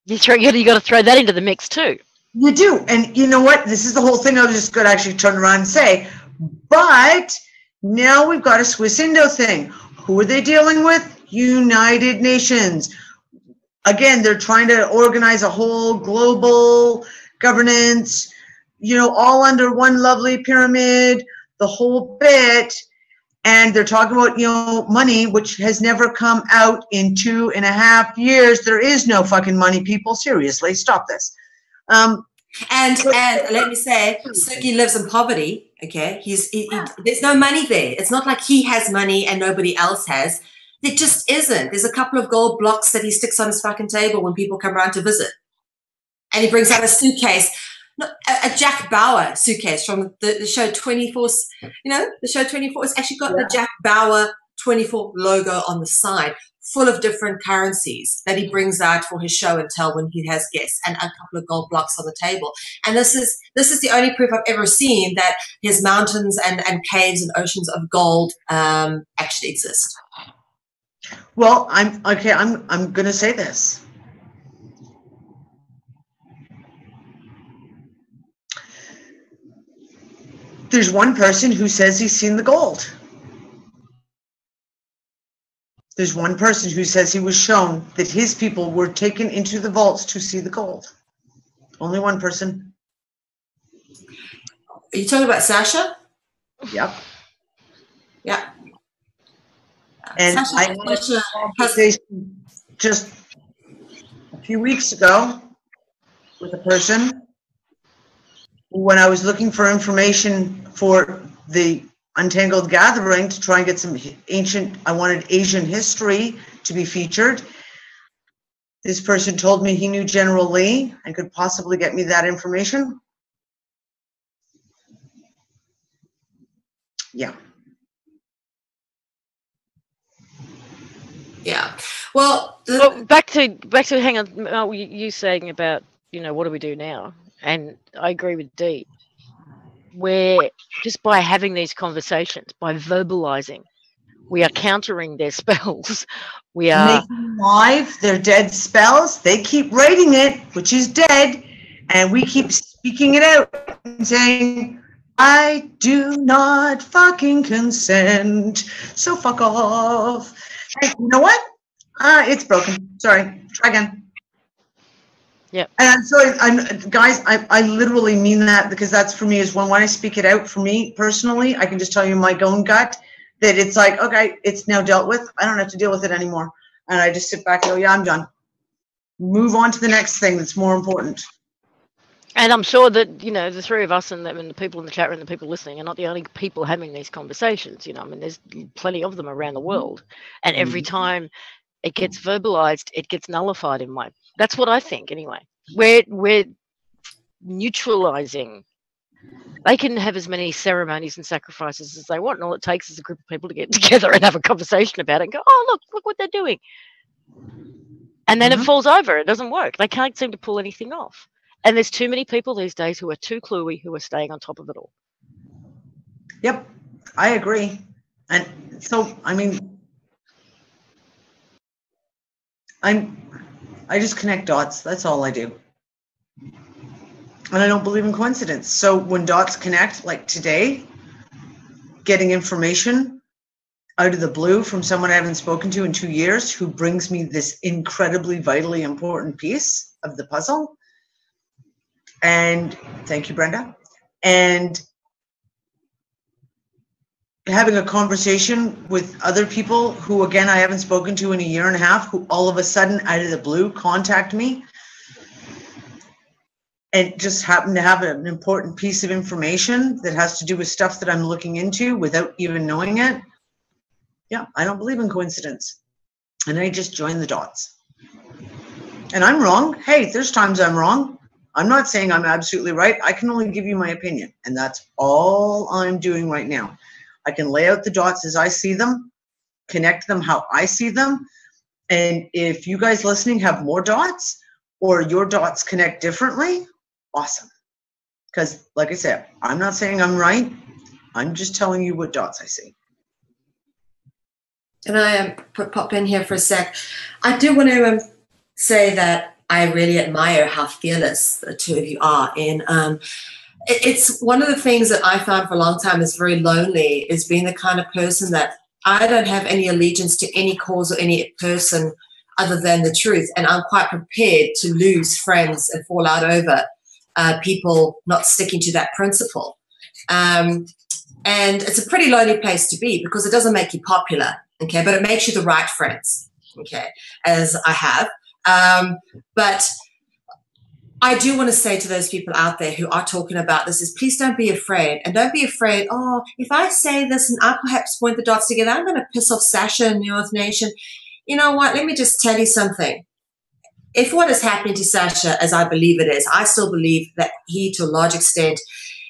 You got to throw that into the mix too. You do. And you know what? This is the whole thing I was just going to actually turn around and say. But now we've got a Swisindo thing. Who are they dealing with? United Nations. Again, they're trying to organize a whole global governance, all under one lovely pyramid, the whole bit. And they're talking about, money, which has never come out in 2.5 years. There is no fucking money, people. Seriously, stop this. And let me say, Suki lives in poverty. Okay, there's no money there. It's not like he has money and nobody else has. There just isn't. There's a couple of gold blocks that he sticks on his fucking table when people come around to visit, and he brings out a suitcase. no, a Jack Bauer suitcase from the show 24. You know, the show 24. It's actually got the Jack Bauer 24 logo on the side, full of different currencies that he brings out for his show and tell when he has guests, and a couple of gold blocks on the table. And this is the only proof I've ever seen that his mountains and caves and oceans of gold actually exist. Well, I'm going to say this. There's one person who says he's seen the gold. There's one person who says he was shown that his people were taken into the vaults to see the gold. Only one person. Are you talking about Sasha? Yep. Yeah. And Sasha, I had a conversation just a few weeks ago with a person when I was looking for information for the Untangled Gathering to try and get some I wanted Asian history to be featured. This person told me he knew General Lee and could possibly get me that information. Yeah. Yeah. Well, back to hang on, you saying about, you know, what do we do now? And I agree with Dee. Where just by having these conversations, by verbalizing, we are countering their spells. We are making live their dead spells. They keep writing it, which is dead, and we keep speaking it out and saying, I do not fucking consent, so fuck off. Hey, you know what? It's broken. Sorry. Try again. Yeah. And I'm sorry, guys, I literally mean that, because that's for me is when I speak it out for me personally, I can just tell you my own gut that it's like, okay, it's now dealt with. I don't have to deal with it anymore. And I just sit back and go, yeah, I'm done. Move on to the next thing that's more important. And I'm sure that, you know, the three of us and the people in the chat room, the people listening, are not the only people having these conversations. You know, I mean, there's plenty of them around the world. And every time it gets verbalized, it gets nullified in my... That's what I think, anyway. We're neutralizing. They can have as many ceremonies and sacrifices as they want, and all it takes is a group of people to get together and have a conversation about it and go, oh, look what they're doing. And then it falls over. It doesn't work. They can't seem to pull anything off. And there's too many people these days who are too cluey, who are staying on top of it all. Yep, I agree. And so, I mean, I just connect dots. That's all I do. And I don't believe in coincidence. So when dots connect, like today, getting information out of the blue from someone I haven't spoken to in 2 years, who brings me this incredibly, vitally important piece of the puzzle. And thank you, Brenda. And having a conversation with other people who, again, I haven't spoken to in 1.5 years, who all of a sudden out of the blue contact me and just happen to have an important piece of information that has to do with stuff that I'm looking into without even knowing it. Yeah, I don't believe in coincidence. And I just join the dots. And I'm wrong. Hey, there's times I'm wrong. I'm not saying I'm absolutely right. I can only give you my opinion. And that's all I'm doing right now. I can lay out the dots as I see them, connect them how I see them. And if you guys listening have more dots or your dots connect differently, awesome. Because like I said, I'm not saying I'm right. I'm just telling you what dots I see. And I pop in here for a sec. I do want to say that I really admire how fearless the two of you are. And it's one of the things that I found for a long time is very lonely, is being the kind of person that I don't have any allegiance to any cause or any person other than the truth. And I'm quite prepared to lose friends and fall out over people not sticking to that principle. And it's a pretty lonely place to be, because it doesn't make you popular, okay, but it makes you the right friends, okay, as I have. But I do want to say to those people out there who are talking about this is, please don't be afraid. And don't be afraid, oh, if I say this and I perhaps point the dots together, I'm going to piss off Sasha and New Earth Nation. You know what? Let me just tell you something. if what is happening to Sasha, as I believe it is, I still believe that he, to a large extent,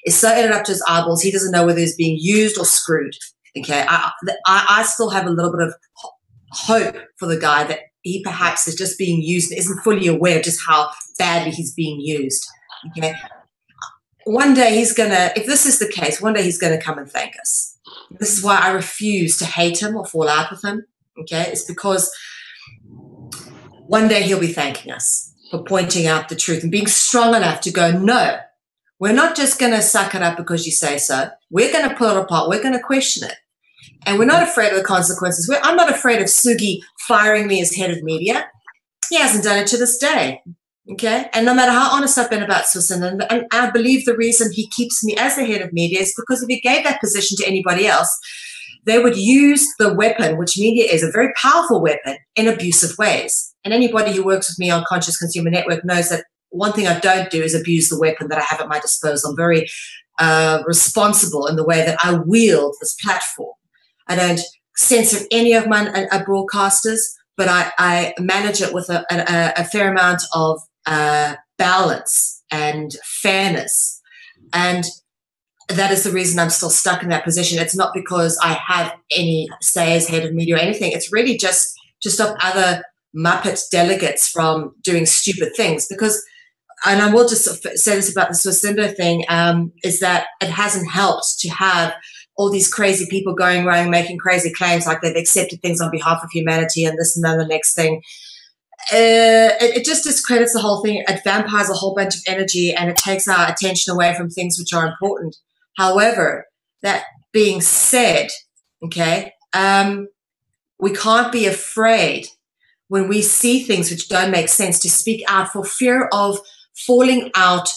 is so in it up to his eyeballs, he doesn't know whether he's being used or screwed. Okay, I still have a little bit of hope for the guy that he perhaps is just being used and isn't fully aware of just how badly he's being used. Okay, one day he's gonna, if this is the case, one day he's gonna come and thank us. This is why I refuse to hate him or fall out with him. Okay, it's because one day he'll be thanking us for pointing out the truth and being strong enough to go, no, we're not just going to suck it up because you say so. We're going to pull it apart. We're going to question it. And we're not afraid of the consequences. I'm not afraid of Sugi firing me as head of media. He hasn't done it to this day. Okay? And no matter how honest I've been about Swissander, and I believe the reason he keeps me as the head of media is because if he gave that position to anybody else, they would use the weapon, which media is, a very powerful weapon, in abusive ways. And anybody who works with me on Conscious Consumer Network knows that one thing I don't do is abuse the weapon that I have at my disposal. I'm very responsible in the way that I wield this platform. I don't censor any of my broadcasters, but I manage it with a fair amount of balance and fairness. And that is the reason I'm still stuck in that position. It's not because I have any say as head of media or anything. It's really just to stop other Muppet delegates from doing stupid things. Because, and I will just say this about the Swissander thing, is that it hasn't helped to have all these crazy people going around making crazy claims like they've accepted things on behalf of humanity and this and then the next thing. It just discredits the whole thing. It vampires a whole bunch of energy and it takes our attention away from things which are important. However, that being said, okay, we can't be afraid when we see things which don't make sense to speak out for fear of falling out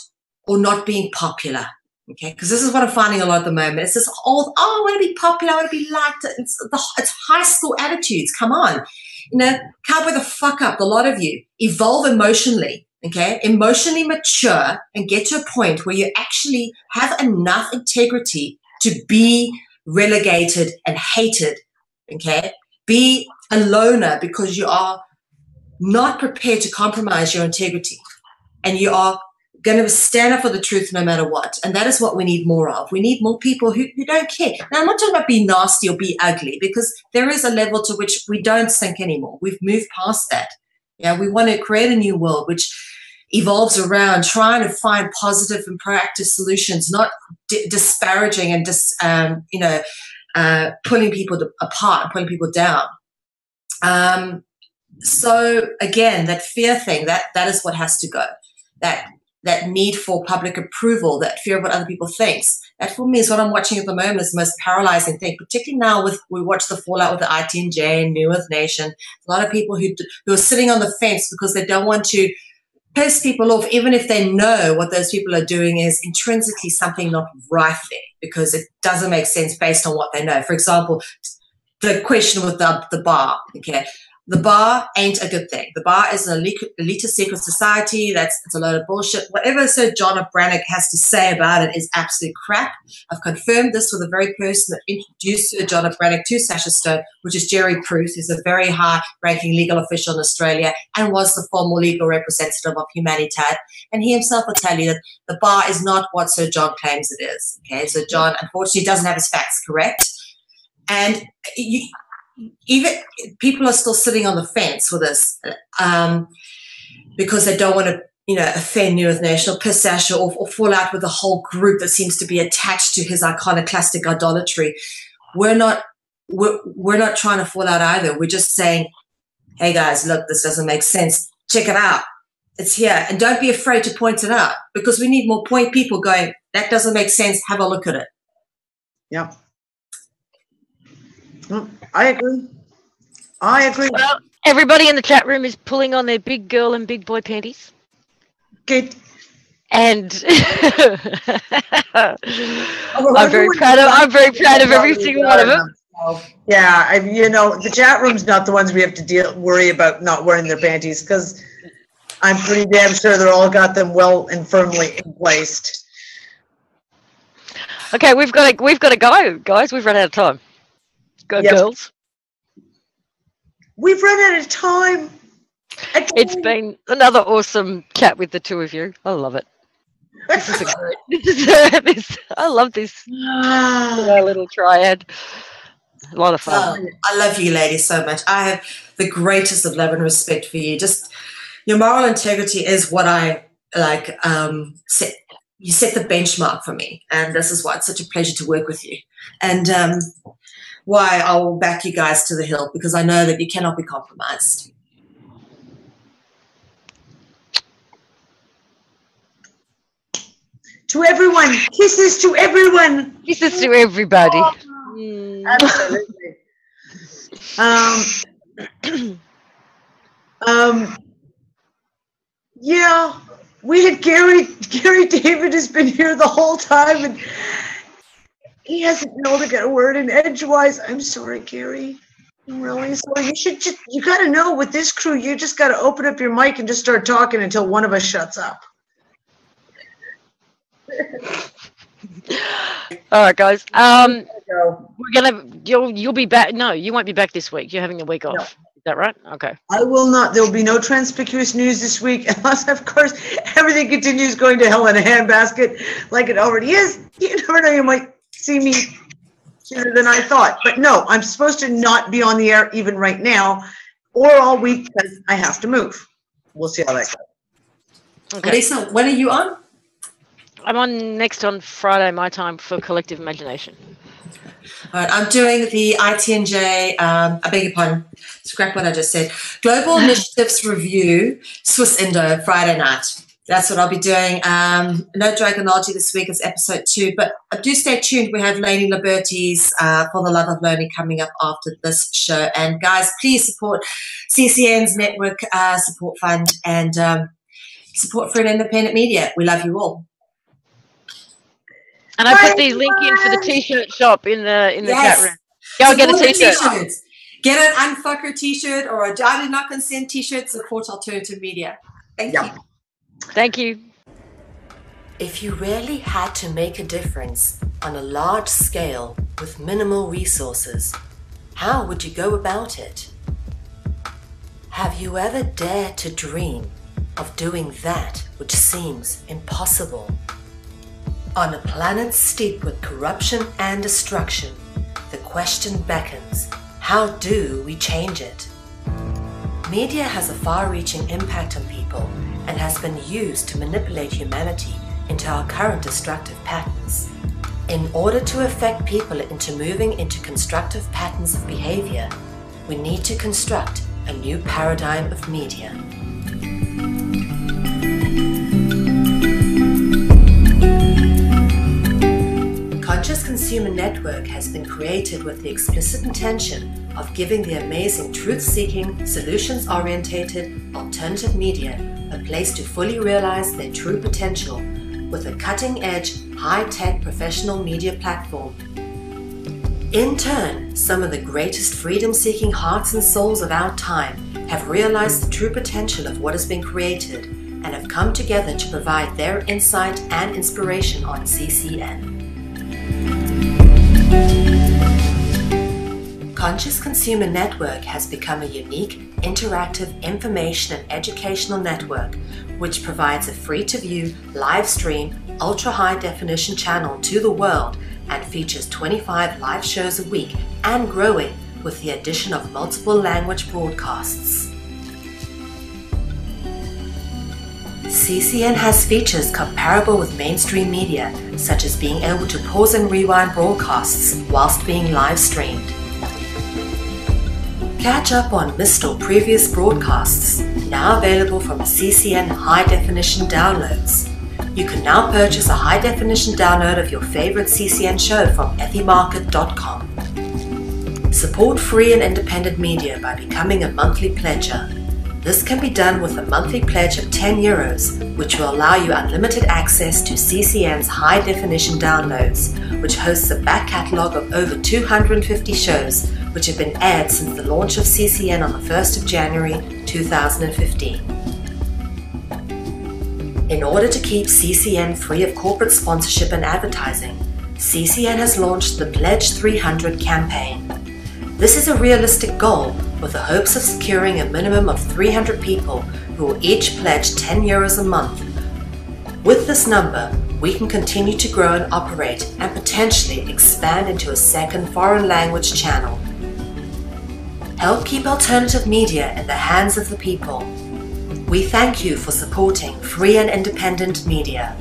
or not being popular, okay? Because this is what I'm finding a lot at the moment. It's this old, oh, I want to be popular, I want to be liked. It's high school attitudes. Come on. You know, cowboy the fuck up, a lot of you. Evolve emotionally. Okay, emotionally mature and get to a point where you actually have enough integrity to be relegated and hated. Okay, be a loner because you are not prepared to compromise your integrity and you are going to stand up for the truth no matter what. And that is what we need more of. We need more people who don't care. Now, I'm not talking about be nasty or be ugly because there is a level to which we don't sink anymore. We've moved past that. Yeah, we want to create a new world which evolves around trying to find positive and proactive solutions, not disparaging and pulling people apart and pulling people down. So again, that fear thing, that is what has to go. That need for public approval, that fear of what other people think. That for me is what I'm watching at the moment is the most paralyzing thing, particularly now we watch the fallout with the ITNJ and New Earth Nation. A lot of people who are sitting on the fence because they don't want to piss people off, even if they know what those people are doing is intrinsically something not right there because it doesn't make sense based on what they know. For example, the question with the bar, okay? The bar ain't a good thing. The bar is an elitist secret society. It's a load of bullshit. Whatever Sir John Brannock has to say about it is absolute crap. I've confirmed this with the very person that introduced Sir John Brannock to Sasha Stone, which is Jerry Pruitt, who's a very high-ranking legal official in Australia and was the former legal representative of Humanitat. And he himself will tell you that the bar is not what Sir John claims it is. Okay, Sir John, unfortunately, doesn't have his facts correct. And even people are still sitting on the fence with this because they don't want to, offend New Earth Nation or piss Sasha or fall out with the whole group that seems to be attached to his iconoclastic idolatry. We're not trying to fall out either. We're just saying, hey guys, look, this doesn't make sense. Check it out. It's here. And don't be afraid to point it out because we need more people going, that doesn't make sense. Have a look at it. Yeah. I agree. Well, everybody in the chat room is pulling on their big girl and big boy panties. Good. And I'm very proud of every single one of them. Yeah, the chat room's not the ones we have to worry about not wearing their panties because I'm pretty damn sure they're all got them well and firmly placed. Okay, we've got to go, guys. We've run out of time. Go, yep. Girls. We've run out of time. It's been another awesome chat with the two of you. I love it. This is a great. I love this little triad. A lot of fun. I love you ladies so much. I have the greatest of love and respect for you. Just your moral integrity is what I like. You set the benchmark for me, and this is why it's such a pleasure to work with you. And why I will back you guys to the hill, because I know that you cannot be compromised. To everyone, kisses to everyone. Kisses to everybody. Absolutely. Yeah, we had Gary David has been here the whole time, and he hasn't been able to get a word in edgewise. I'm sorry, Gary. I'm really sorry. You got to know, with this crew, you just got to open up your mic and just start talking until one of us shuts up. All right, guys. You'll be back. No, you won't be back this week. You're having a week off. No. Is that right? Okay. I will not. There will be no Transpicuous News this week, unless, of course, everything continues going to hell in a handbasket like it already is. You never know. You might see me sooner than I thought. But no, I'm supposed to not be on the air even right now or all week because I have to move. We'll see how that goes. Okay. Lisa, when are you on? I'm on Friday, my time, for Collective Imagination. All right, I'm doing the ITNJ, I beg your pardon, scrap what I just said, Global Initiatives Review, Swiss Indo, Friday night. That's what I'll be doing. No Dragonology this week, is episode 2, but do stay tuned. We have Lainey Liberty's For the Love of Lonely coming up after this show. And guys, please support CCN's Network Support Fund and support for an independent media. We love you all. And I put the link in for the T-shirt shop in the chat room. Go get a T-shirt. Get an Unfucker T-shirt or a I Did Not Consent T-shirt. Support alternative media. Thank you. Thank you. If you really had to make a difference on a large scale with minimal resources, how would you go about it? Have you ever dared to dream of doing that which seems impossible? On a planet steeped with corruption and destruction, the question beckons, how do we change it? Media has a far-reaching impact on people and has been used to manipulate humanity into our current destructive patterns. In order to affect people into moving into constructive patterns of behavior, we need to construct a new paradigm of media. Conscious Consumer Network has been created with the explicit intention of giving the amazing truth-seeking, solutions-orientated, alternative media a place to fully realize their true potential with a cutting-edge, high-tech professional media platform. In turn, some of the greatest freedom-seeking hearts and souls of our time have realized the true potential of what has been created and have come together to provide their insight and inspiration on CCN. Conscious Consumer Network has become a unique, interactive information and educational network which provides a free-to-view, live-stream, ultra-high-definition channel to the world and features 25 live shows a week and growing with the addition of multiple language broadcasts. CCN has features comparable with mainstream media, such as being able to pause and rewind broadcasts whilst being live-streamed. Catch up on missed or previous broadcasts, now available from CCN high-definition downloads. You can now purchase a high-definition download of your favorite CCN show from ethymarket.com. Support free and independent media by becoming a monthly pledger. This can be done with a monthly pledge of €10, which will allow you unlimited access to CCN's high-definition downloads, which hosts a back catalogue of over 250 shows, which have been aired since the launch of CCN on the 1st of January 2015. In order to keep CCN free of corporate sponsorship and advertising, CCN has launched the Pledge 300 campaign. This is a realistic goal, with the hopes of securing a minimum of 300 people who will each pledge €10 a month. With this number, we can continue to grow and operate and potentially expand into a second foreign language channel. Help keep alternative media in the hands of the people. We thank you for supporting free and independent media.